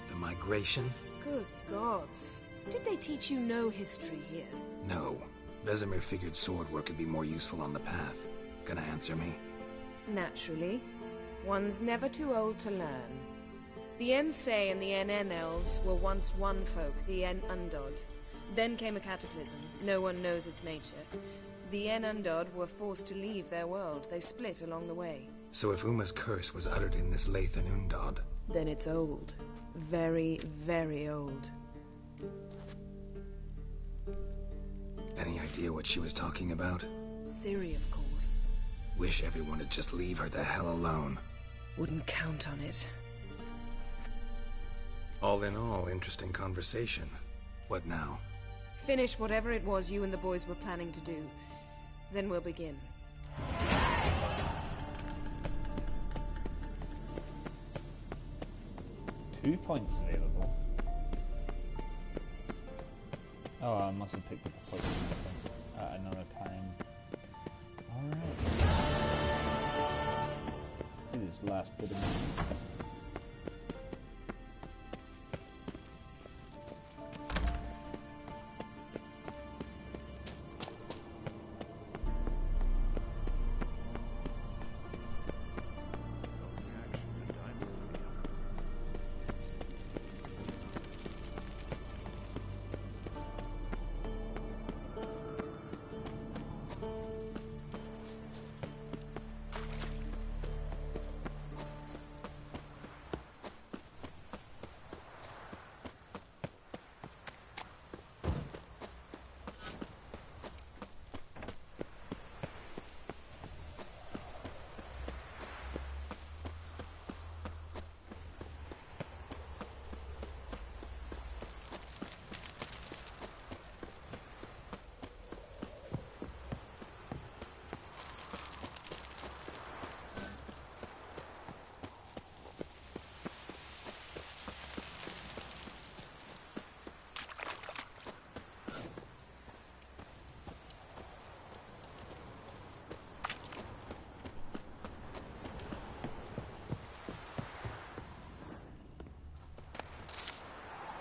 The migration? Good gods. Did they teach you no history here? No. Vesemir figured sword work would be more useful on the path. Gonna answer me? Naturally. One's never too old to learn. The Ensei and the NN elves were once one folk, the En Undod. Then came a cataclysm. No one knows its nature. The En Undod were forced to leave their world. They split along the way. So if Uma's curse was uttered in this Lathan Undod, then it's old. Very, very old. Any idea what she was talking about? Ciri, of course. Wish everyone would just leave her the hell alone. Wouldn't count on it. All in all, interesting conversation. What now? Finish whatever it was you and the boys were planning to do. Then we'll begin. 2 points available. Oh, I must have picked up a point at another time. Alright. Do this last bit of music.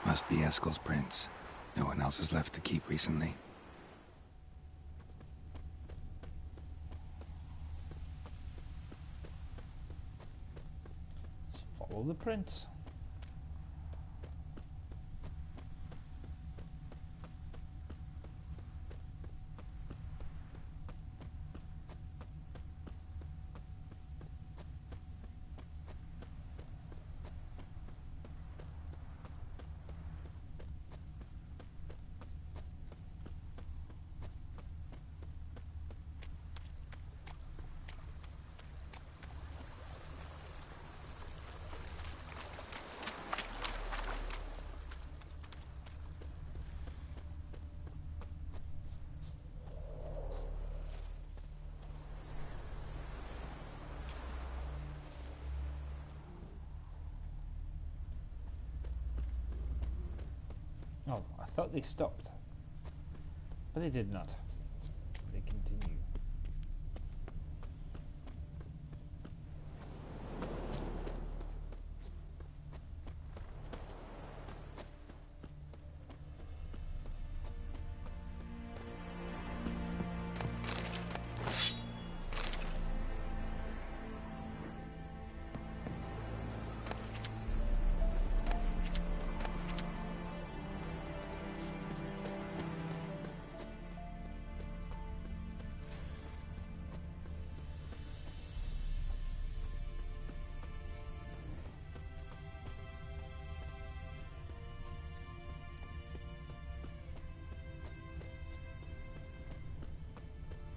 Must be Eskel's prints. No one else has left the keep recently. Let's follow the prints. Oh, I thought they stopped. But they did not. They continue.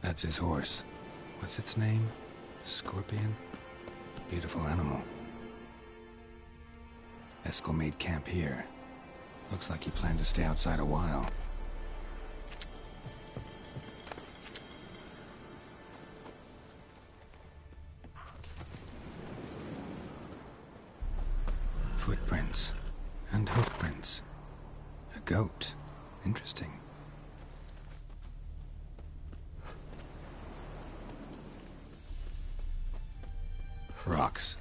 That's his horse. What's its name? Scorpion? Beautiful animal. Eskel made camp here. Looks like he planned to stay outside a while. Footprints. And hoofprints. A goat. Interesting. Rocks.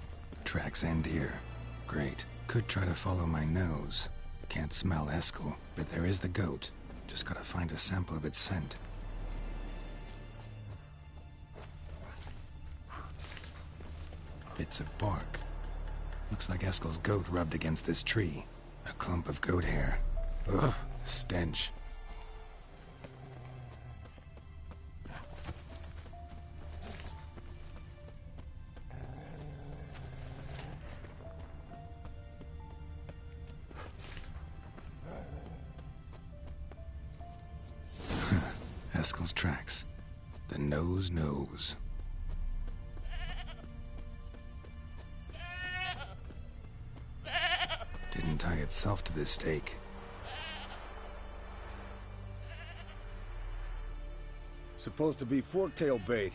Tracks end here. Great. Could try to follow my nose. Can't smell Eskel, but there is the goat. Just gotta find a sample of its scent. Bits of bark. Looks like Eskel's goat rubbed against this tree. A clump of goat hair. Ugh, stench. Eskel's tracks. The nose knows. Didn't tie itself to this stake. Supposed to be forktail bait.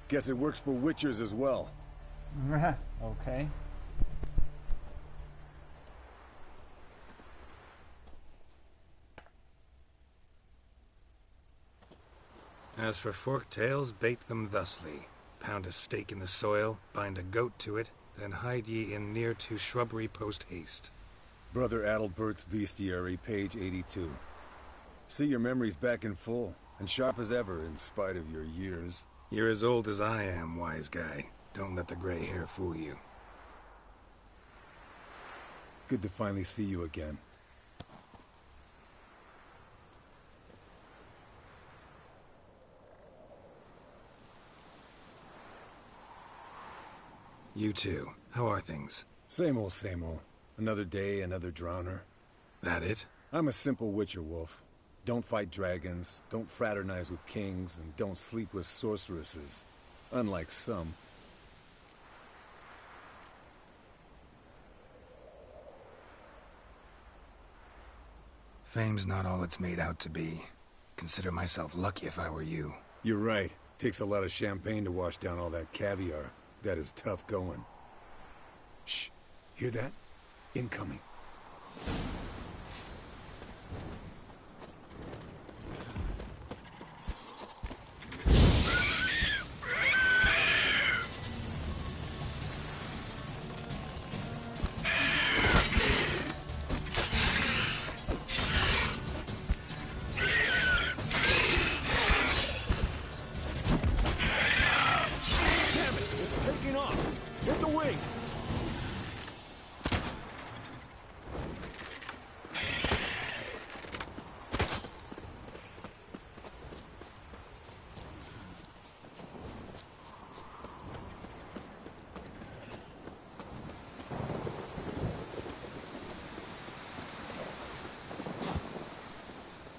Guess it works for witchers as well. Okay. As for forktails, bait them thusly. Pound a stake in the soil, bind a goat to it, then hide ye in near to shrubbery post haste. Brother Adalbert's Bestiary, page 82. See, your memory's back in full, and sharp as ever in spite of your years. You're as old as I am, wise guy. Don't let the gray hair fool you. Good to finally see you again. You too. How are things? Same old, same old. Another day, another drowner. That it? I'm a simple witcher, Wolf. Don't fight dragons, don't fraternize with kings, and don't sleep with sorceresses. Unlike some. Fame's not all it's made out to be. Consider myself lucky if I were you. You're right. Takes a lot of champagne to wash down all that caviar. That is tough going. Shh. Hear that? Incoming.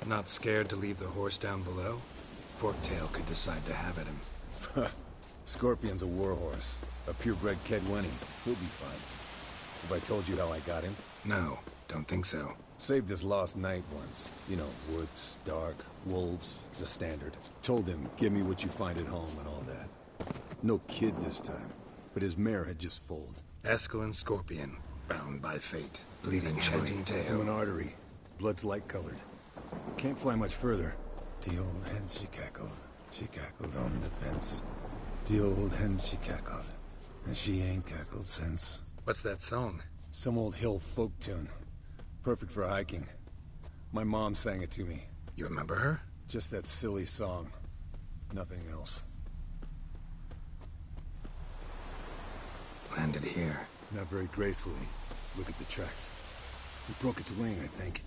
Not scared to leave the horse down below? Forktail could decide to have at him. Scorpion's a warhorse. A purebred Kedwenny. He'll be fine. Have I told you how I got him? No, don't think so. Saved this lost knight once. You know, woods, dark, wolves, the standard. Told him, give me what you find at home and all that. No kid this time, but his mare had just foaled. Eskel and Scorpion, bound by fate, bleeding heavily From an artery. Blood's light-colored. Can't fly much further. The old hen, she cackled. She cackled on the fence. The old hen, she cackled. And she ain't cackled since. What's that song? Some old hill folk tune. Perfect for hiking. My mom sang it to me. You remember her? Just that silly song. Nothing else. Landed here. Not very gracefully. Look at the tracks. It broke its wing, I think.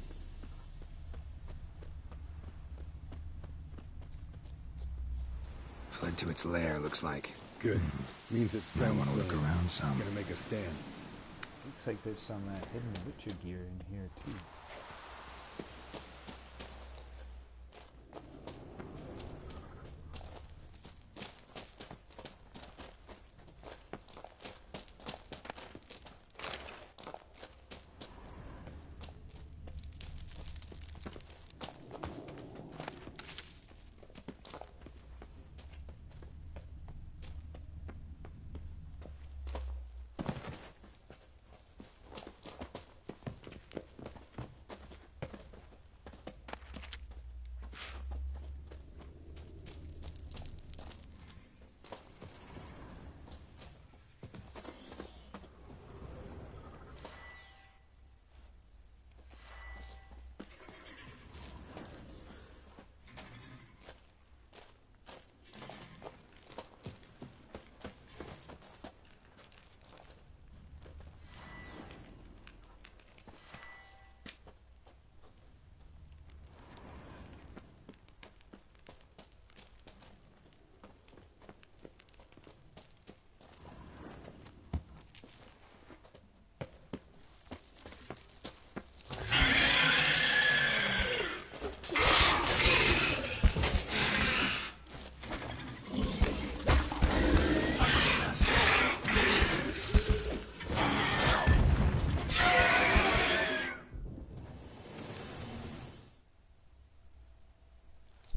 Fled to its lair, looks like. Good. Means it's I done. want to look around some. Gonna make a stand. Looks like there's some hidden Witcher gear in here too.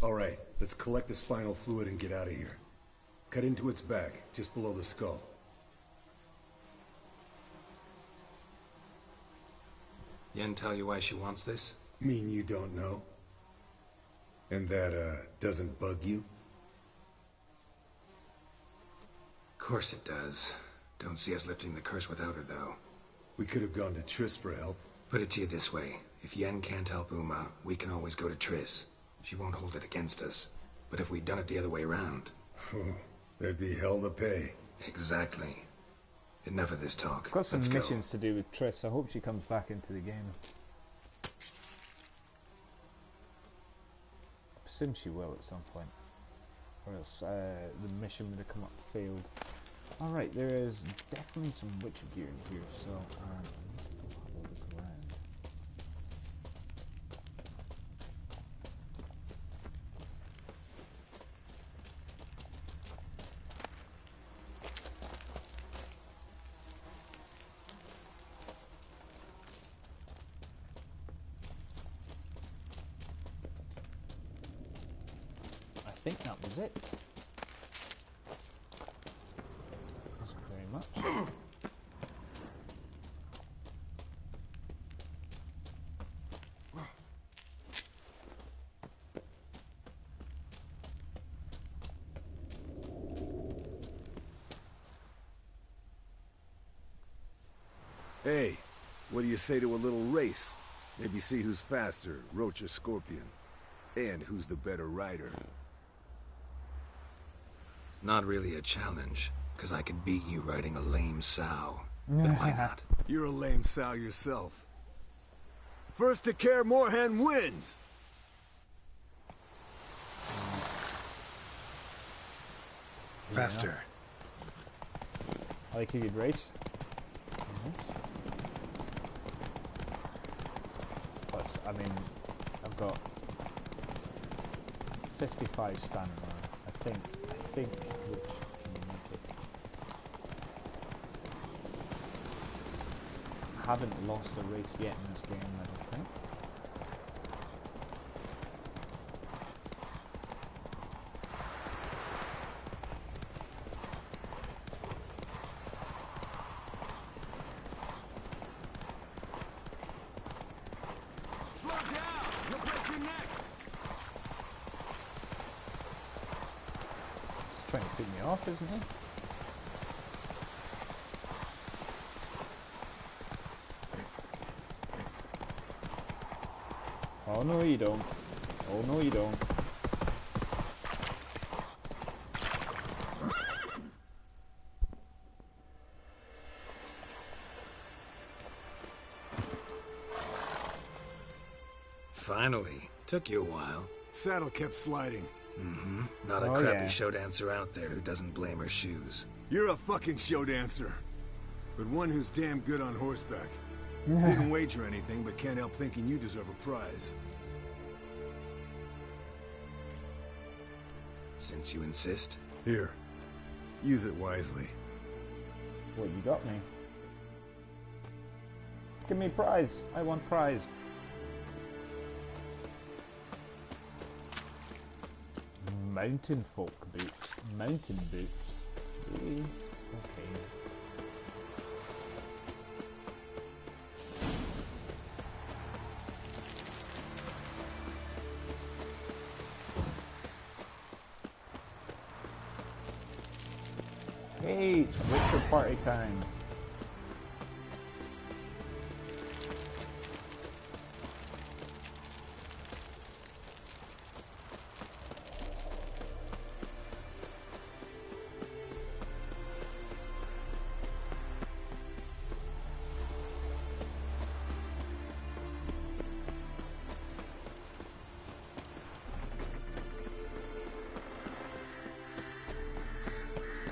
Alright, let's collect the spinal fluid and get out of here. Cut into its back, just below the skull. Yen tell you why she wants this? Mean you don't know? And that, doesn't bug you? Of course it does. Don't see us lifting the curse without her, though. We could have gone to Triss for help. Put it to you this way. If Yen can't help Uma, we can always go to Triss. She won't hold it against us. But if we'd done it the other way around... There'd be hell to pay. Exactly. Enough of this talk. I've got some Let's go. missions to do with Triss. I hope she comes back into the game. I assume she will at some point. Or else the mission would have come up failed. Alright, there is definitely some Witcher gear in here, so I need to have a look around. I think that was it. Thank you very much. Hey, what do you say to a little race? Maybe see who's faster, Roach or Scorpion. And who's the better rider. Not really a challenge, because I could beat you riding a lame sow. But why not? You're a lame sow yourself. First to Kaer Morhen wins! Faster. I like a good race. Nice. Plus, I mean, I've got 55 stamina. I think which can make it. I haven't lost a race yet in this game, I don't think. trying to put me off, isn't he? Oh no you don't. Oh no you don't. Finally. Took you a while. Saddle kept sliding. Mm-hmm. Not a crappy show dancer out there who doesn't blame her shoes. You're a fucking show dancer. But one who's damn good on horseback. Didn't wager anything, but can't help thinking you deserve a prize. Since you insist. Here. Use it wisely. What, you got me? Give me prize. I want prize. Mountain folk boots. Mountain boots. Okay. Hey, it's Witcher party time.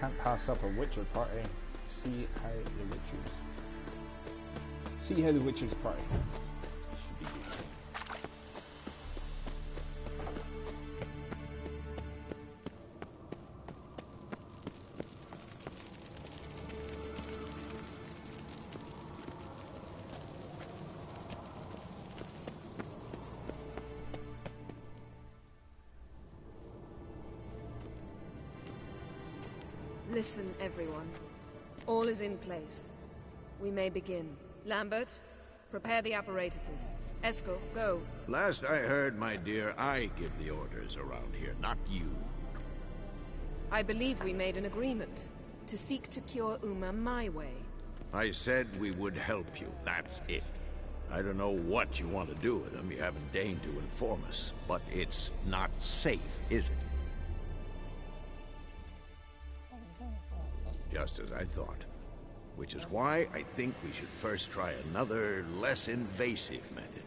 Can't pass up a Witcher party. See how the Witchers party. Should be good. Listen, everyone. All is in place. We may begin. Lambert, prepare the apparatuses. Esco, go. Last I heard, my dear, I give the orders around here, not you. I believe we made an agreement to seek to cure Uma my way. I said we would help you, that's it. I don't know what you want to do with them, you haven't deigned to inform us, but it's not safe, is it? Just as I thought. Which is why I think we should first try another, less invasive method.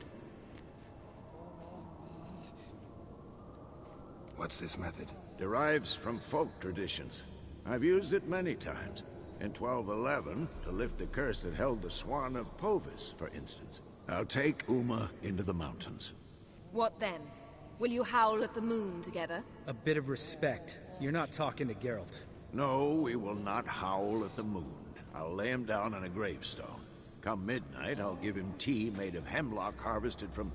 What's this method? Derives from folk traditions. I've used it many times. In 1211, to lift the curse that held the Swan of Povis, for instance. I'll take Uma into the mountains. What then? Will you howl at the moon together? A bit of respect. You're not talking to Geralt. No, we will not howl at the moon. I'll lay him down on a gravestone. Come midnight, I'll give him tea made of hemlock harvested from...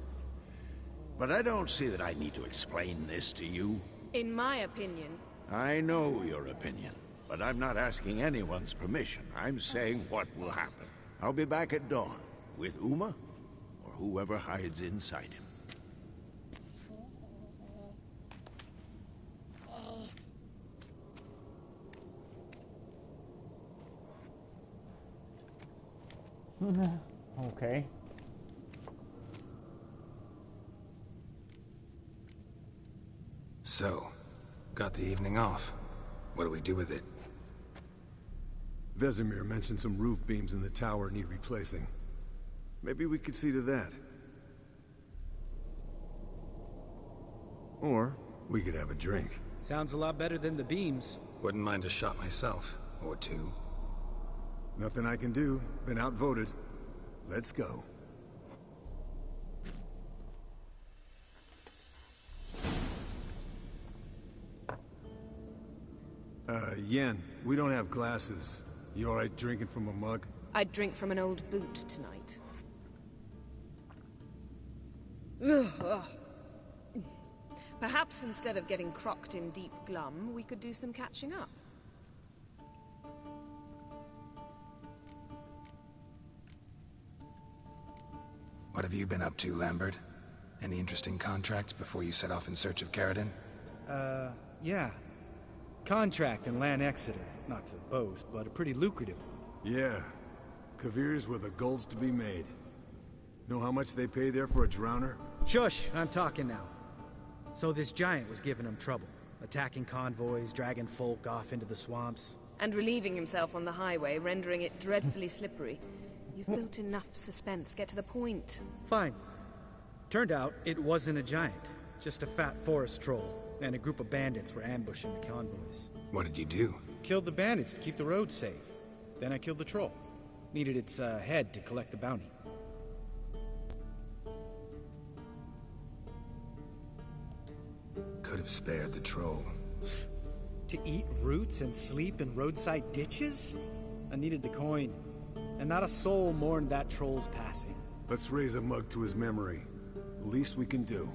But I don't see that I need to explain this to you. In my opinion... I know your opinion, but I'm not asking anyone's permission. I'm saying what will happen. I'll be back at dawn, with Uma, or whoever hides inside him. Okay. So, got the evening off. What do we do with it? Vesemir mentioned some roof beams in the tower need replacing. Maybe we could see to that. Or we could have a drink. Sounds a lot better than the beams. Wouldn't mind a shot myself. Or two. Nothing I can do. Been outvoted. Let's go. Yen, we don't have glasses. You alright drinking from a mug? I'd drink from an old boot tonight. Perhaps instead of getting crocked in deep glum, we could do some catching up. What have you been up to, Lambert? Any interesting contracts before you set off in search of Caradon? Yeah. Contract in Lan Exeter. Not to boast, but a pretty lucrative one. Yeah. Kavir's where the gold's to be made. Know how much they pay there for a drowner? Shush, I'm talking now. So this giant was giving him trouble. Attacking convoys, dragging folk off into the swamps. And relieving himself on the highway, rendering it dreadfully slippery. You've built enough suspense. Get to the point. Fine. Turned out, it wasn't a giant. Just a fat forest troll. And a group of bandits were ambushing the convoys. What did you do? Killed the bandits to keep the road safe. Then I killed the troll. Needed its head to collect the bounty. Could have spared the troll. To eat roots and sleep in roadside ditches? I needed the coin. And not a soul mourned that troll's passing. Let's raise a mug to his memory. The least we can do.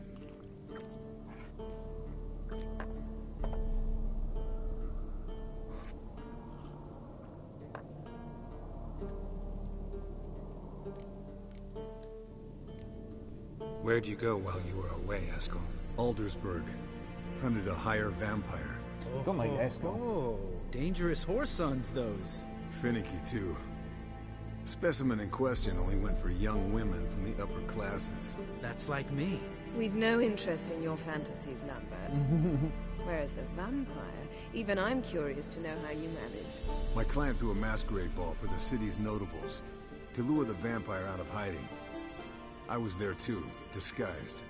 Where'd you go while you were away, Eskel? Aldersburg. Hunted a higher vampire. Don't like Eskel. Oh, dangerous horse sons, those. Finicky, too. Specimen in question only went for young women from the upper classes. That's like me. We've no interest in your fantasies, Lambert. Whereas the vampire, even I'm curious to know how you managed. My client threw a masquerade ball for the city's notables to lure the vampire out of hiding. I was there too, disguised.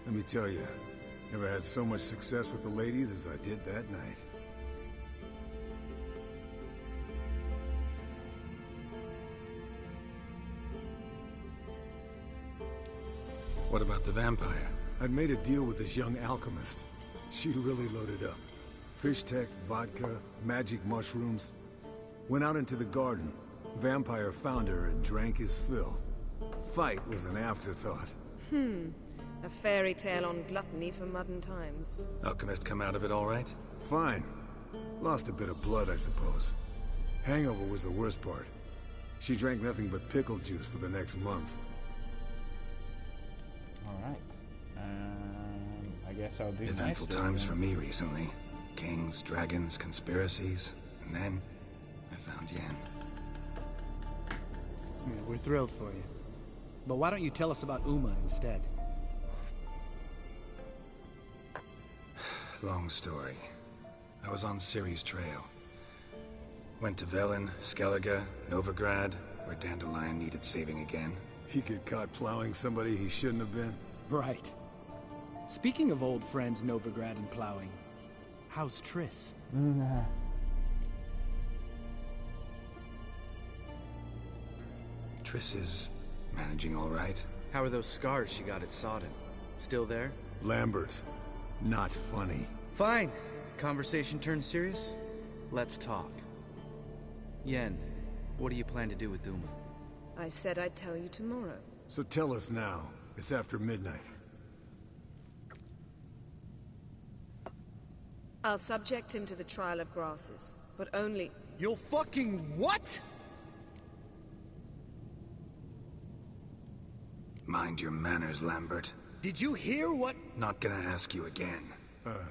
Let me tell you, never had so much success with the ladies as I did that night. What about the vampire? I'd made a deal with this young alchemist. She really loaded up. Fish tech, vodka, magic mushrooms. Went out into the garden. Vampire found her and drank his fill. Fight was an afterthought. A fairy tale on gluttony for modern times. Alchemist come out of it all right? Fine. Lost a bit of blood, I suppose. Hangover was the worst part. She drank nothing but pickle juice for the next month. Alright. I guess I'll do Eventful my times story for me recently. Kings, dragons, conspiracies. And then, I found Yen. Yeah, we're thrilled for you. But why don't you tell us about Uma instead? Long story. I was on Ciri's trail. Went to Velen, Skellige, Novigrad, where Dandelion needed saving again. He get caught plowing somebody he shouldn't have been. Right. Speaking of old friends Novigrad and plowing, how's Triss? Triss is managing all right. How are those scars she got at Sodden? Still there? Lambert. Not funny. Fine. Conversation turned serious? Let's talk. Yen, what do you plan to do with Uma? I said I'd tell you tomorrow. So tell us now. It's after midnight. I'll subject him to the trial of grasses, but only... You'll fucking what? Mind your manners, Lambert. Did you hear what? Not gonna ask you again.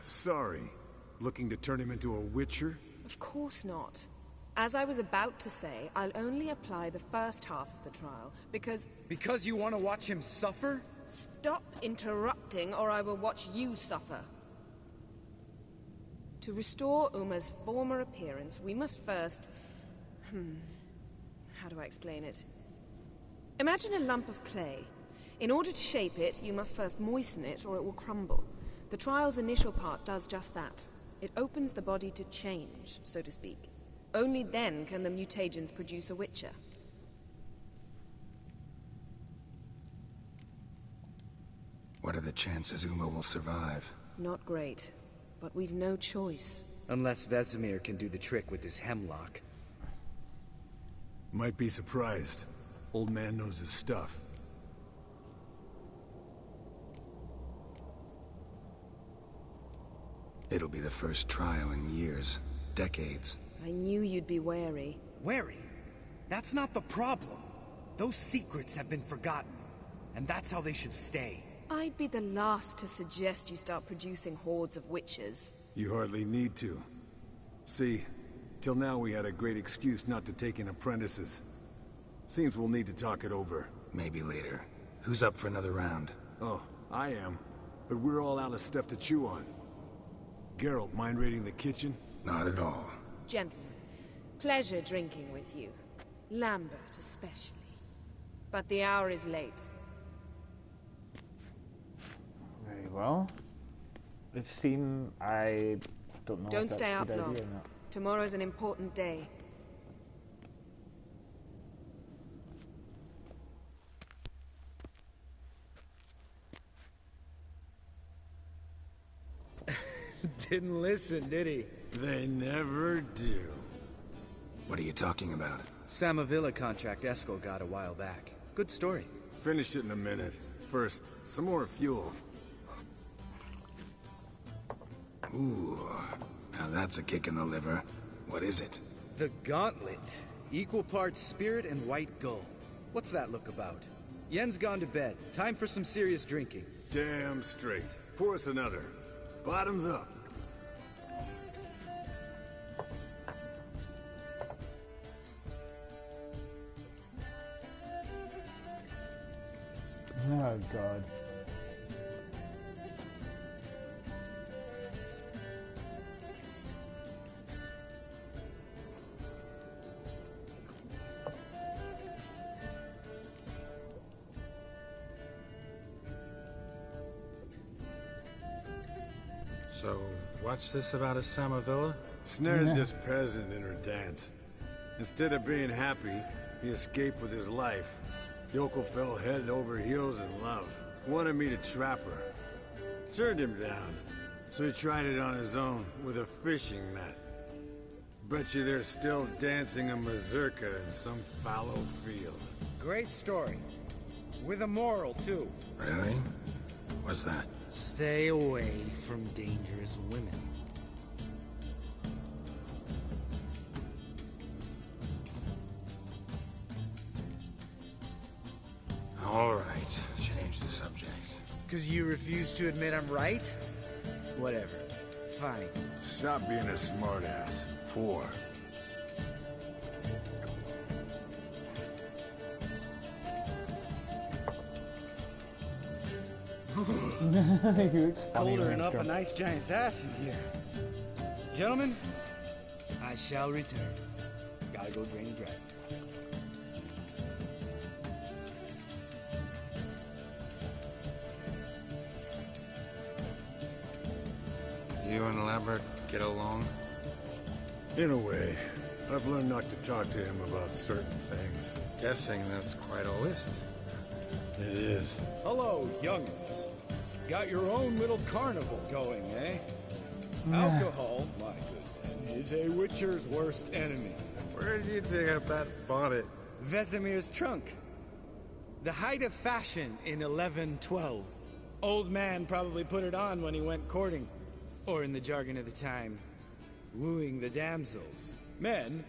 Sorry. Looking to turn him into a witcher? Of course not. As I was about to say, I'll only apply the first half of the trial, because... Because you want to watch him suffer? Stop interrupting, or I will watch you suffer. To restore Uma's former appearance, we must first... How do I explain it? Imagine a lump of clay. In order to shape it, you must first moisten it, or it will crumble. The trial's initial part does just that. It opens the body to change, so to speak. Only then can the mutagens produce a witcher. What are the chances Uma will survive? Not great, but we've no choice. Unless Vesemir can do the trick with his hemlock. Might be surprised. Old man knows his stuff. It'll be the first trial in years. Decades. I knew you'd be wary. Wary? That's not the problem. Those secrets have been forgotten. And that's how they should stay. I'd be the last to suggest you start producing hordes of witches. You hardly need to. See, till now we had a great excuse not to take in apprentices. Seems we'll need to talk it over. Maybe later. Who's up for another round? Oh, I am. But we're all out of stuff to chew on. Geralt, mind raiding the kitchen? Not at all. Gentlemen, pleasure drinking with you. Lambert especially. But the hour is late. Very well. It seems I don't know. Don't if stay that's a up good long. idea or not. Tomorrow's an important day. Didn't listen, did he? They never do. What are you talking about? Samavilla contract Eskel got a while back. Good story. Finish it in a minute. First, some more fuel. Ooh, now that's a kick in the liver. What is it? The Gauntlet. Equal parts spirit and white gull. What's that look about? Yen's gone to bed. Time for some serious drinking. Damn straight. Pour us another. Bottoms up. Oh god. So, what's this about a Samavilla? Snared this peasant in her dance. Instead of being happy, he escaped with his life. Yokel fell head over heels in love. Wanted me to trap her. Turned him down. So he tried it on his own, with a fishing net. Bet you they're still dancing a mazurka in some fallow field. Great story. With a moral, too. Really? What's that? Stay away from dangerous women. All right, change the subject. 'Cause you refuse to admit I'm right? Whatever. Fine. Stop being a smartass. Poor. Coldering up a nice giant's ass in here. Gentlemen, I shall return. Gotta go drain the dragon. You and Lambert get along? In a way. I've learned not to talk to him about certain things. Guessing that's quite a list. It is. Hello, youngins. Got your own little carnival going, eh? Alcohol, my good man, is a witcher's worst enemy. Where did you dig up that bonnet? Vesemir's trunk. The height of fashion in 1112. Old man probably put it on when he went courting. Or in the jargon of the time, wooing the damsels. Men,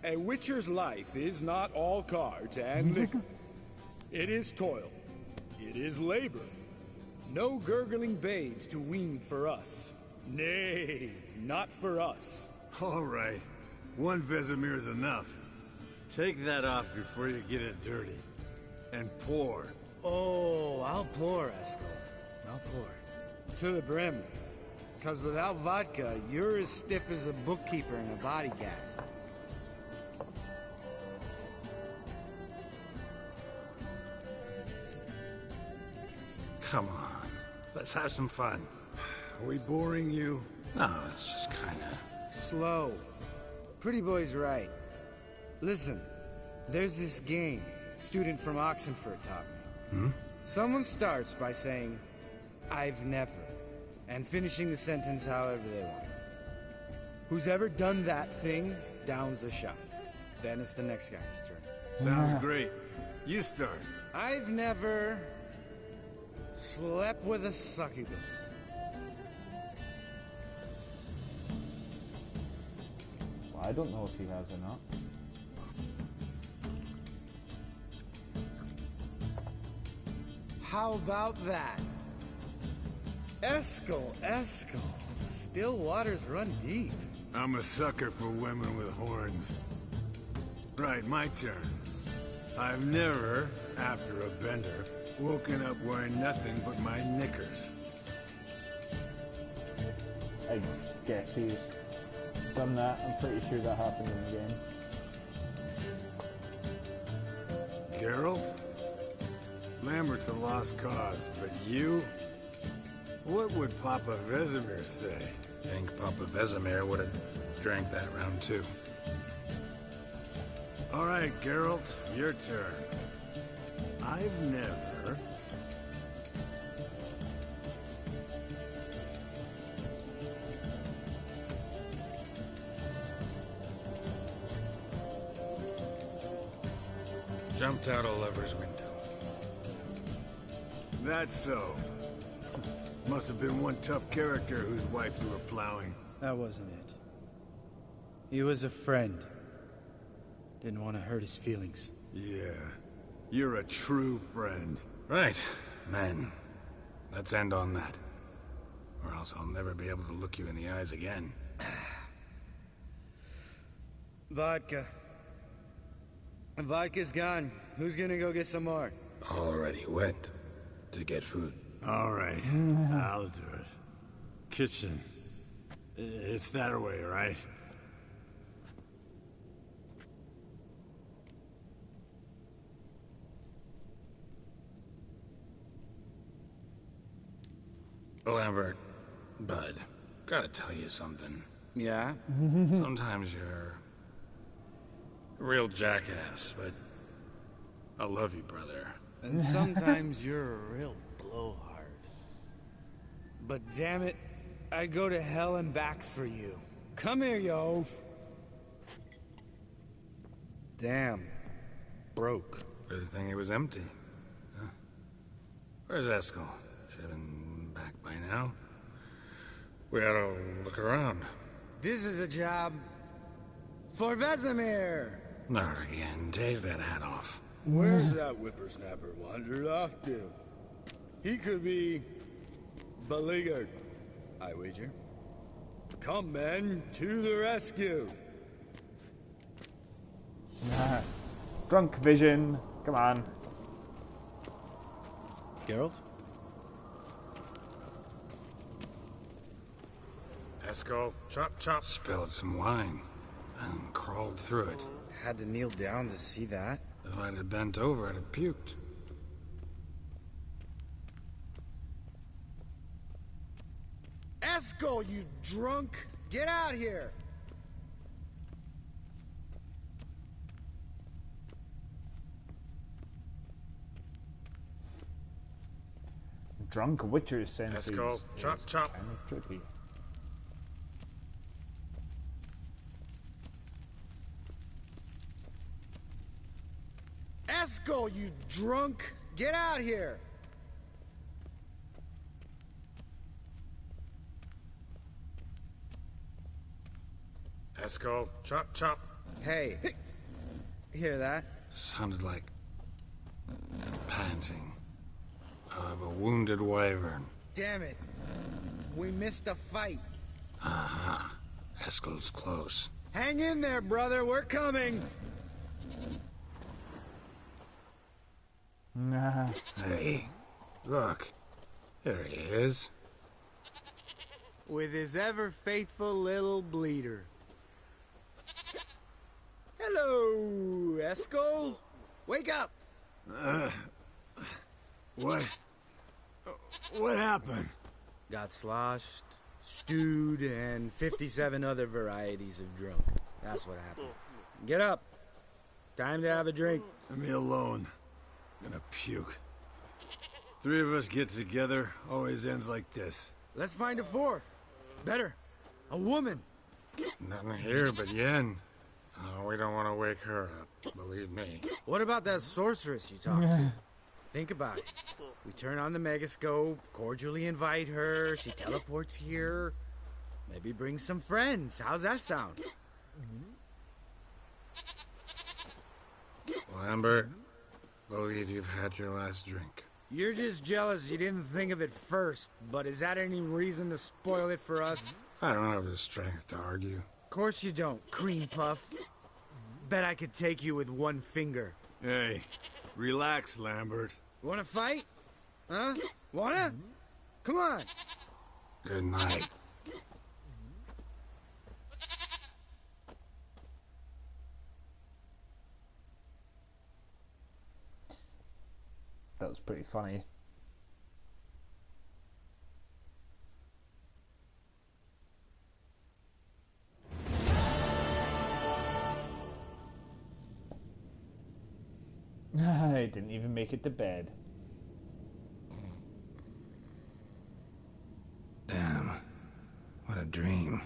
a witcher's life is not all cards and liquor. It is toil. It is labor. No gurgling babes to wean for us. Nay, not for us. All right. One Vesemir's enough. Take that off before you get it dirty. And pour. Oh, I'll pour, Eskel. I'll pour. To the brim. 'Cause without vodka, you're as stiff as a bookkeeper in a body gaff. Come on, let's have some fun. Are we boring you? No, it's just kinda... Slow. Pretty boy's right. Listen, there's this game student from Oxenford taught me. Someone starts by saying, I've never, and finishing the sentence however they want. Who's ever done that thing downs a shot. Then it's the next guy's turn. Sounds great. You start. I've never slept with a succubus. Well, I don't know if he has or not. How about that? Eskel. Still waters run deep. I'm a sucker for women with horns. Right, my turn. I've never, after a bender, woken up wearing nothing but my knickers. I guess he's done that. I'm pretty sure that happened in the game. Geralt? Lambert's a lost cause, but you? What would Papa Vesemir say? I think Papa Vesemir would have drank that round too. All right, Geralt, your turn. I've never... Jumped out a lover's window. That's so. Must have been one tough character whose wife you were plowing. That wasn't it. He was a friend. Didn't want to hurt his feelings. Yeah. You're a true friend. Right, men. Let's end on that. Or else I'll never be able to look you in the eyes again. Vodka. Vodka's gone. Who's gonna go get some more? Already went to get food. All right, I'll do it. Kitchen. It's that way, right? Lambert, bud, gotta tell you something. Yeah? Sometimes you're a real jackass, but I love you, brother. And sometimes you're a real blowhard. But damn it, I'd go to hell and back for you. Come here, you oaf. Damn. Broke. Good thing it was empty. Huh? Where's Eskel? Should have been back by now. We ought to look around. This is a job for Vesemir. Not again. Take that hat off. Where's that whippersnapper wandered off to? He could be beleaguered, I wager. Come, men, to the rescue. Drunk vision. Come on. Geralt? Eskel, chop. Spilled some wine and crawled through it. Had to kneel down to see that. If I'd have bent over, I'd have puked. Eskel, you drunk! Get out here! Drunk Witcher senses. Eskel, chop. Kind of trippy. Eskel, you drunk! Get out here! Eskel, chop. Hey, hear that? Sounded like panting of a wounded wyvern. Damn it. We missed a fight. Aha. Eskel's close. Hang in there, brother. We're coming. Nah. Hey, look. There he is. With his ever faithful little bleeder. Hello, Eskel. Wake up. What happened? Got sloshed, stewed, and 57 other varieties of drunk. That's what happened. Get up. Time to have a drink. Leave me alone. I'm gonna puke. Three of us get together, always ends like this. Let's find a fourth. Better. A woman. Nothing here but Yen. Oh, we don't want to wake her up, believe me. What about that sorceress you talked to? Think about it. We turn on the megascope, cordially invite her, she teleports here. Maybe bring some friends. How's that sound? Lambert, believe you've had your last drink. You're just jealous you didn't think of it first, but is that any reason to spoil it for us? I don't have the strength to argue. Of course you don't, cream puff. Bet I could take you with one finger. Hey, relax, Lambert. Wanna fight? Huh? Wanna? Come on. Good night. That was pretty funny. I didn't even make it to bed. Damn. What a dream.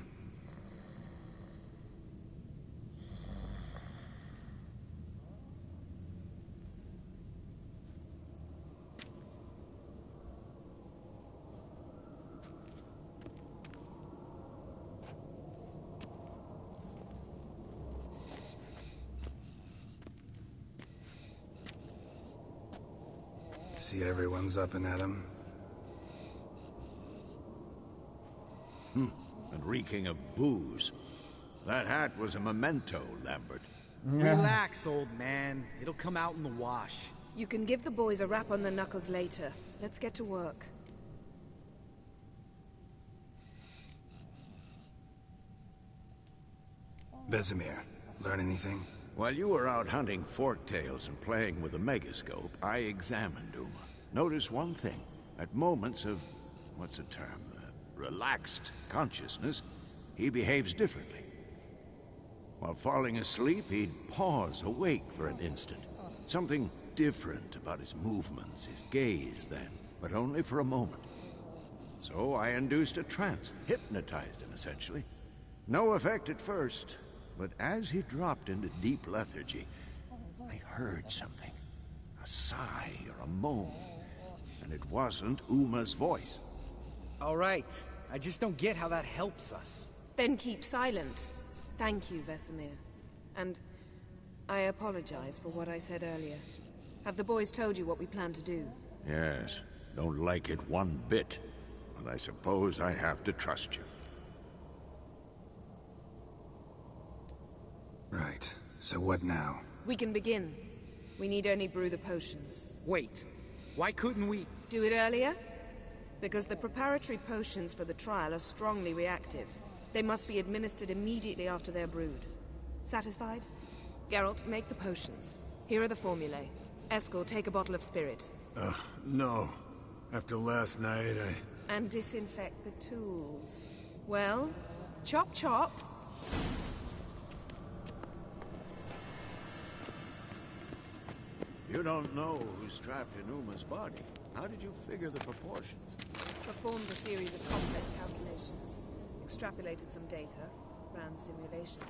See everyone's up and at 'em. And reeking of booze. That hat was a memento, Lambert. Relax, old man. It'll come out in the wash. You can give the boys a rap on the knuckles later. Let's get to work. Vesemir, learn anything? While you were out hunting forktails and playing with a megascope, I examined Uma. Notice one thing. At moments of, what's the term, relaxed consciousness, he behaves differently. While falling asleep, he'd pause awake for an instant. Something different about his movements, his gaze then, but only for a moment. So I induced a trance, hypnotized him essentially. No effect at first, but as he dropped into deep lethargy, I heard something. A sigh or a moan. And it wasn't Uma's voice. All right. I just don't get how that helps us. Then keep silent. Thank you, Vesemir. And I apologize for what I said earlier. Have the boys told you what we plan to do? Yes. Don't like it one bit. But I suppose I have to trust you. Right. So what now? We can begin. We need only brew the potions. Wait. Why couldn't we... Do it earlier? Because the preparatory potions for the trial are strongly reactive. They must be administered immediately after they're brewed. Satisfied? Geralt, make the potions. Here are the formulae. Eskel, take a bottle of spirit. No. After last night, And disinfect the tools. Well, chop chop. You don't know who's trapped in Uma's body. How did you figure the proportions? Performed a series of complex calculations. Extrapolated some data. Ran simulations.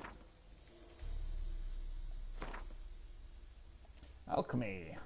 Alchemy.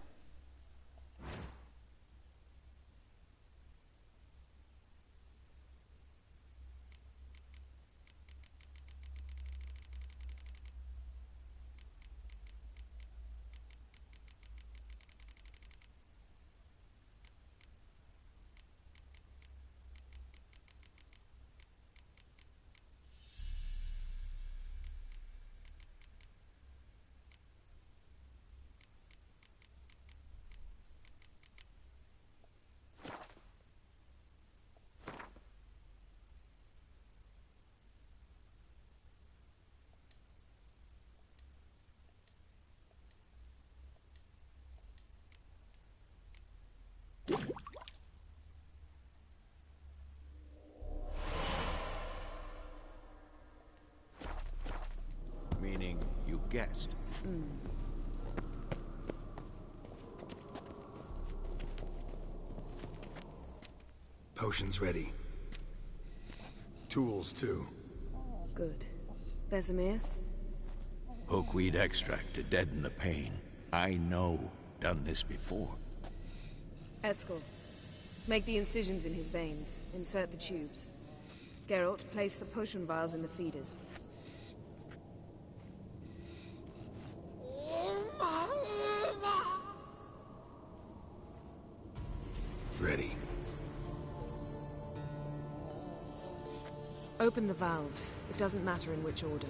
Meaning, you guessed. Potions ready. tools too. Good. Vesemir? Hookweed extract to deaden the pain. I know. Done this before. Eskel, make the incisions in his veins. Insert the tubes. Geralt, place the potion vials in the feeders. Open the valves. It doesn't matter in which order.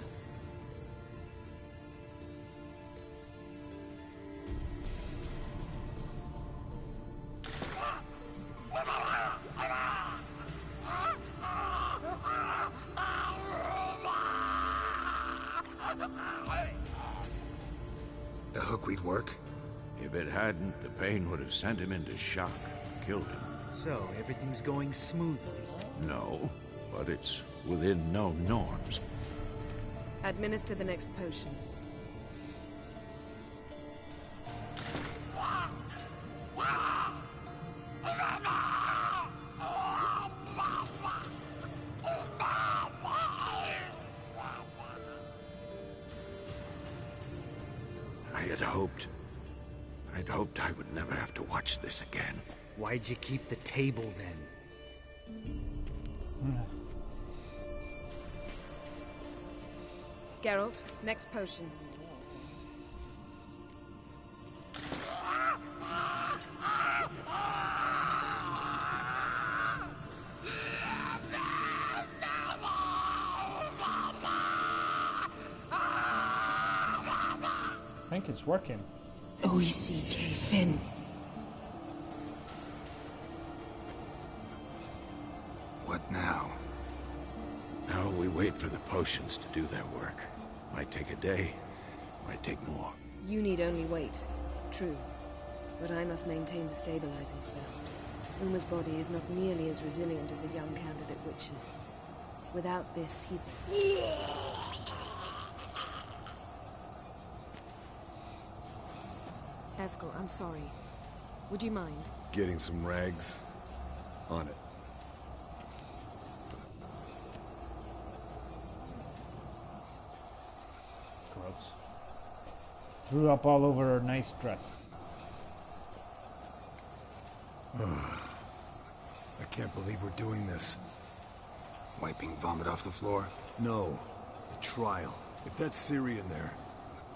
The hookweed work? If it hadn't, the pain would have sent him into shock, killed him. So, everything's going smoothly? No, but it's within known norms. Administer the next potion. I'd hoped I would never have to watch this again. Why'd you keep the table then? Geralt, next potion. I think it's working. OECK Finn. What now? Now we wait for the potions to do their work. Might take a day, might take more. You need only wait. True. But I must maintain the stabilizing spell. Uma's body is not nearly as resilient as a young candidate witch's. Without this, he... Eskel, I'm sorry. Would you mind? Getting some rags? On it. Gross. Threw up all over her nice dress. I can't believe we're doing this. Wiping vomit off the floor? No. The trial. If that's Ciri in there,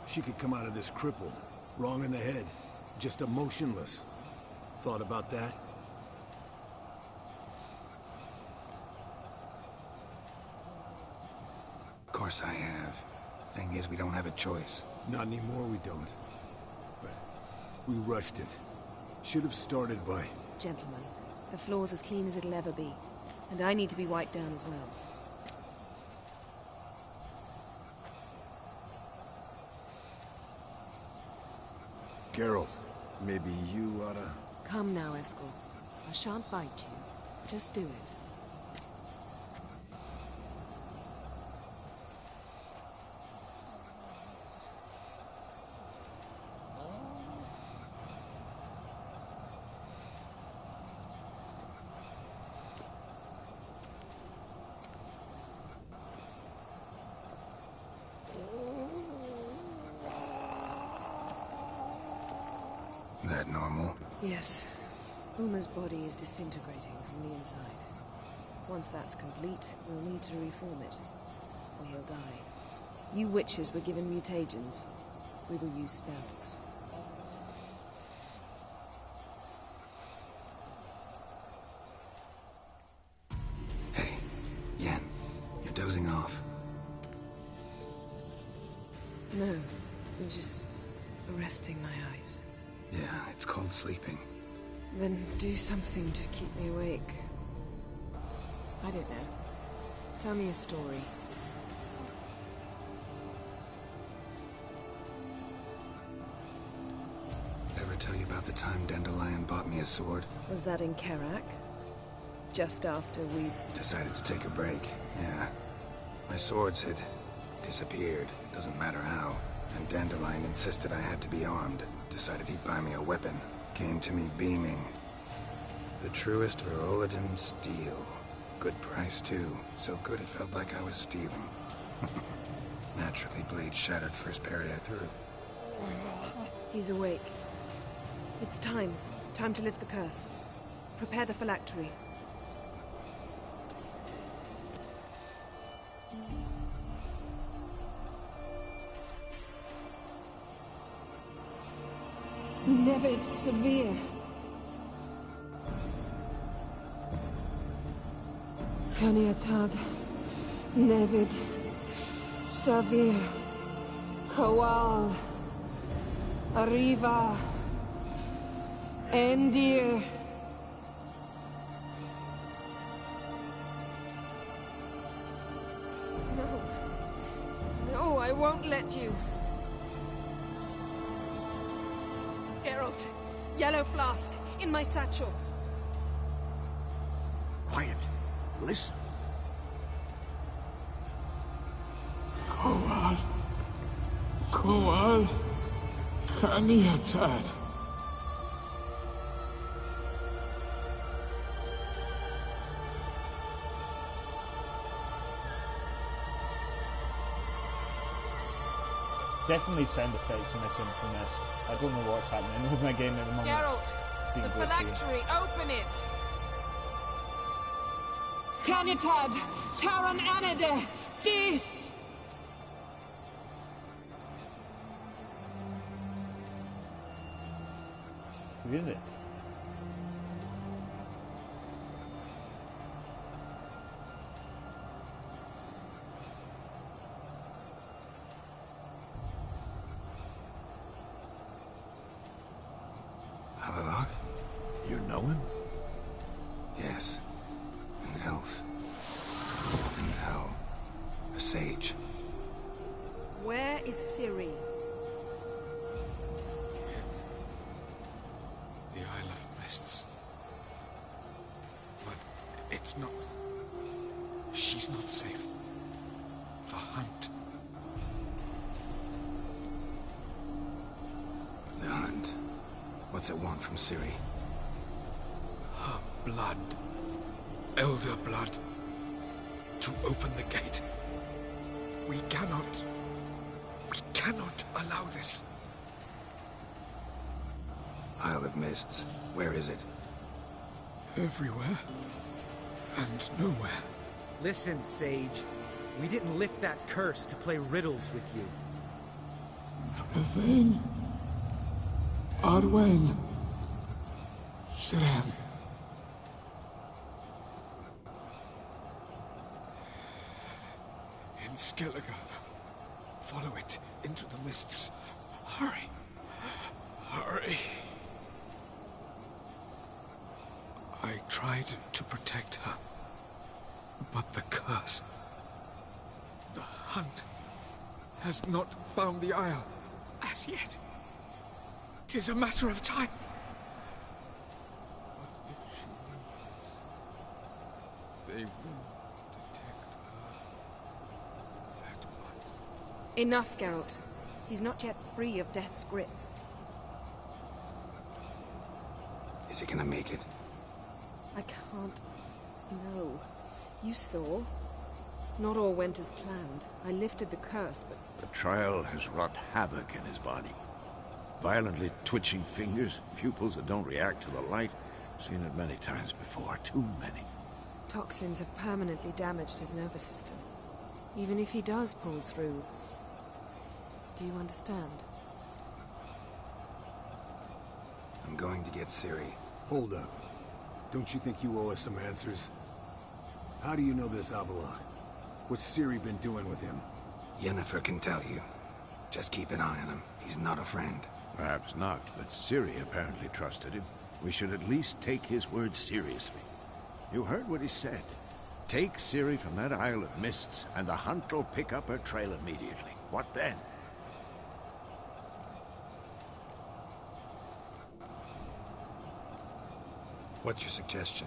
she could come out of this crippled. Wrong in the head. Just emotionless. Thought about that? Of course I have. Thing is, we don't have a choice. Not anymore, we don't. But we rushed it. Should have started by... Gentlemen, the floor's as clean as it'll ever be. And I need to be wiped down as well. Geralt, maybe you oughta... Come now, Eskel. I shan't bite you. Just do it. That normal? Yes. Uma's body is disintegrating from the inside. Once that's complete, we'll need to reform it. Or he'll die. You witches were given mutagens. We will use spells. Hey, Yen. You're dozing off. No, I'm just arresting my eyes. Yeah, it's called sleeping. Then do something to keep me awake. I don't know. Tell me a story. Ever tell you about the time Dandelion bought me a sword? Was that in Kerak? Just after we... Decided to take a break, yeah. My swords had disappeared, doesn't matter how. And Dandelion insisted I had to be armed. Decided he'd buy me a weapon. Came to me beaming. The truest Verolidan steel. Good price, too. So good it felt like I was stealing. Naturally, blade shattered first parry I threw. He's awake. It's time. Time to lift the curse. Prepare the phylactery. Never severe. Kaniatad Nevid, Savir, Kowal, Arriva, Endir. No. No, I won't let you. Geralt, yellow flask, in my satchel. Quiet. Listen. Kowal. Kowal. Kaniatad. Definitely sound effects missing from this. I don't know what's happening with my game at the moment. Geralt, the phylactery, open it! Canitad, Taran Anade, Dis! Who is it? Havelock? You know him? Yes. An elf. And hell. A sage. Where is Ciri? The Isle of Mists. But it's not... She's not safe. The hunt. The hunt. What's it want from Ciri? Her blood. Elder blood. To open the gate. We cannot allow this. Isle of Mists. Where is it? Everywhere. And nowhere. Listen, Sage. We didn't lift that curse to play riddles with you. Yvain. Arwen. Siren. In Skellige. Follow it into the mists. Hurry. Hurry. I tried to protect her. But the curse... The hunt... has not found the Isle as yet. It is a matter of time. But if she leaves, they will detect her at once. Enough, Geralt. He's not yet free of death's grip. Is he gonna make it? I can't... No. You saw. Not all went as planned. I lifted the curse, but... The trial has wrought havoc in his body. Violently twitching fingers, pupils that don't react to the light. Seen it many times before, too many. Toxins have permanently damaged his nervous system. Even if he does pull through... Do you understand? I'm going to get Ciri. Hold up. Don't you think you owe us some answers? How do you know this Avallac'h? What's Ciri been doing with him? Yennefer can tell you. Just keep an eye on him. He's not a friend. Perhaps not, but Ciri apparently trusted him. We should at least take his words seriously. You heard what he said. Take Ciri from that Isle of Mists, and the hunt will pick up her trail immediately. What then? What's your suggestion?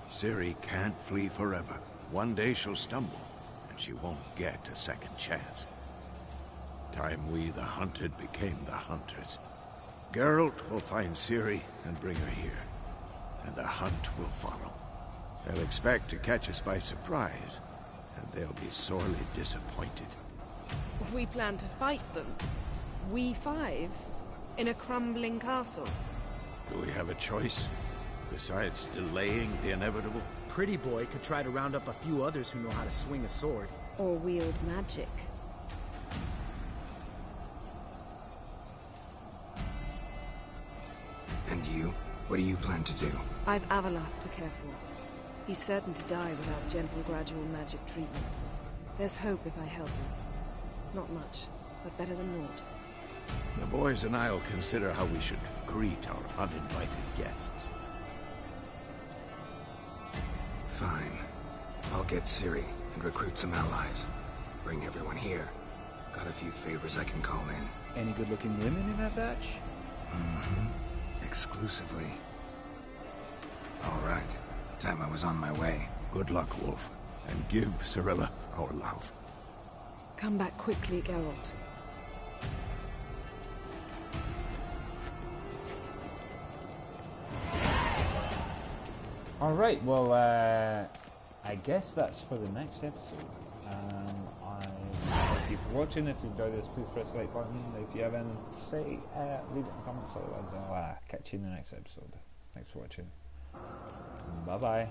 Ciri can't flee forever. One day she'll stumble, and she won't get a second chance. Time we, the hunted, became the hunters. Geralt will find Ciri and bring her here, and the hunt will follow. They'll expect to catch us by surprise, and they'll be sorely disappointed. We plan to fight them. We five? In a crumbling castle? Do we have a choice? Besides delaying the inevitable? Pretty Boy could try to round up a few others who know how to swing a sword. Or wield magic. And you? What do you plan to do? I've Avallac'h to care for. He's certain to die without gentle, gradual magic treatment. There's hope if I help him. Not much, but better than naught. The boys and I'll consider how we should greet our uninvited guests. Fine. I'll get Ciri and recruit some allies. Bring everyone here. Got a few favors I can call in. Any good-looking women in that batch? Mm-hmm. Exclusively. All right. Time I was on my way. Good luck, Wolf. And give Cirilla our love. Come back quickly, Geralt. Alright, well, I guess that's for the next episode. I thank you for watching. If you enjoyed this, please press the like button. If you have anything to say, leave it in the comments. Otherwise, I'll catch you in the next episode. Thanks for watching. Bye-bye.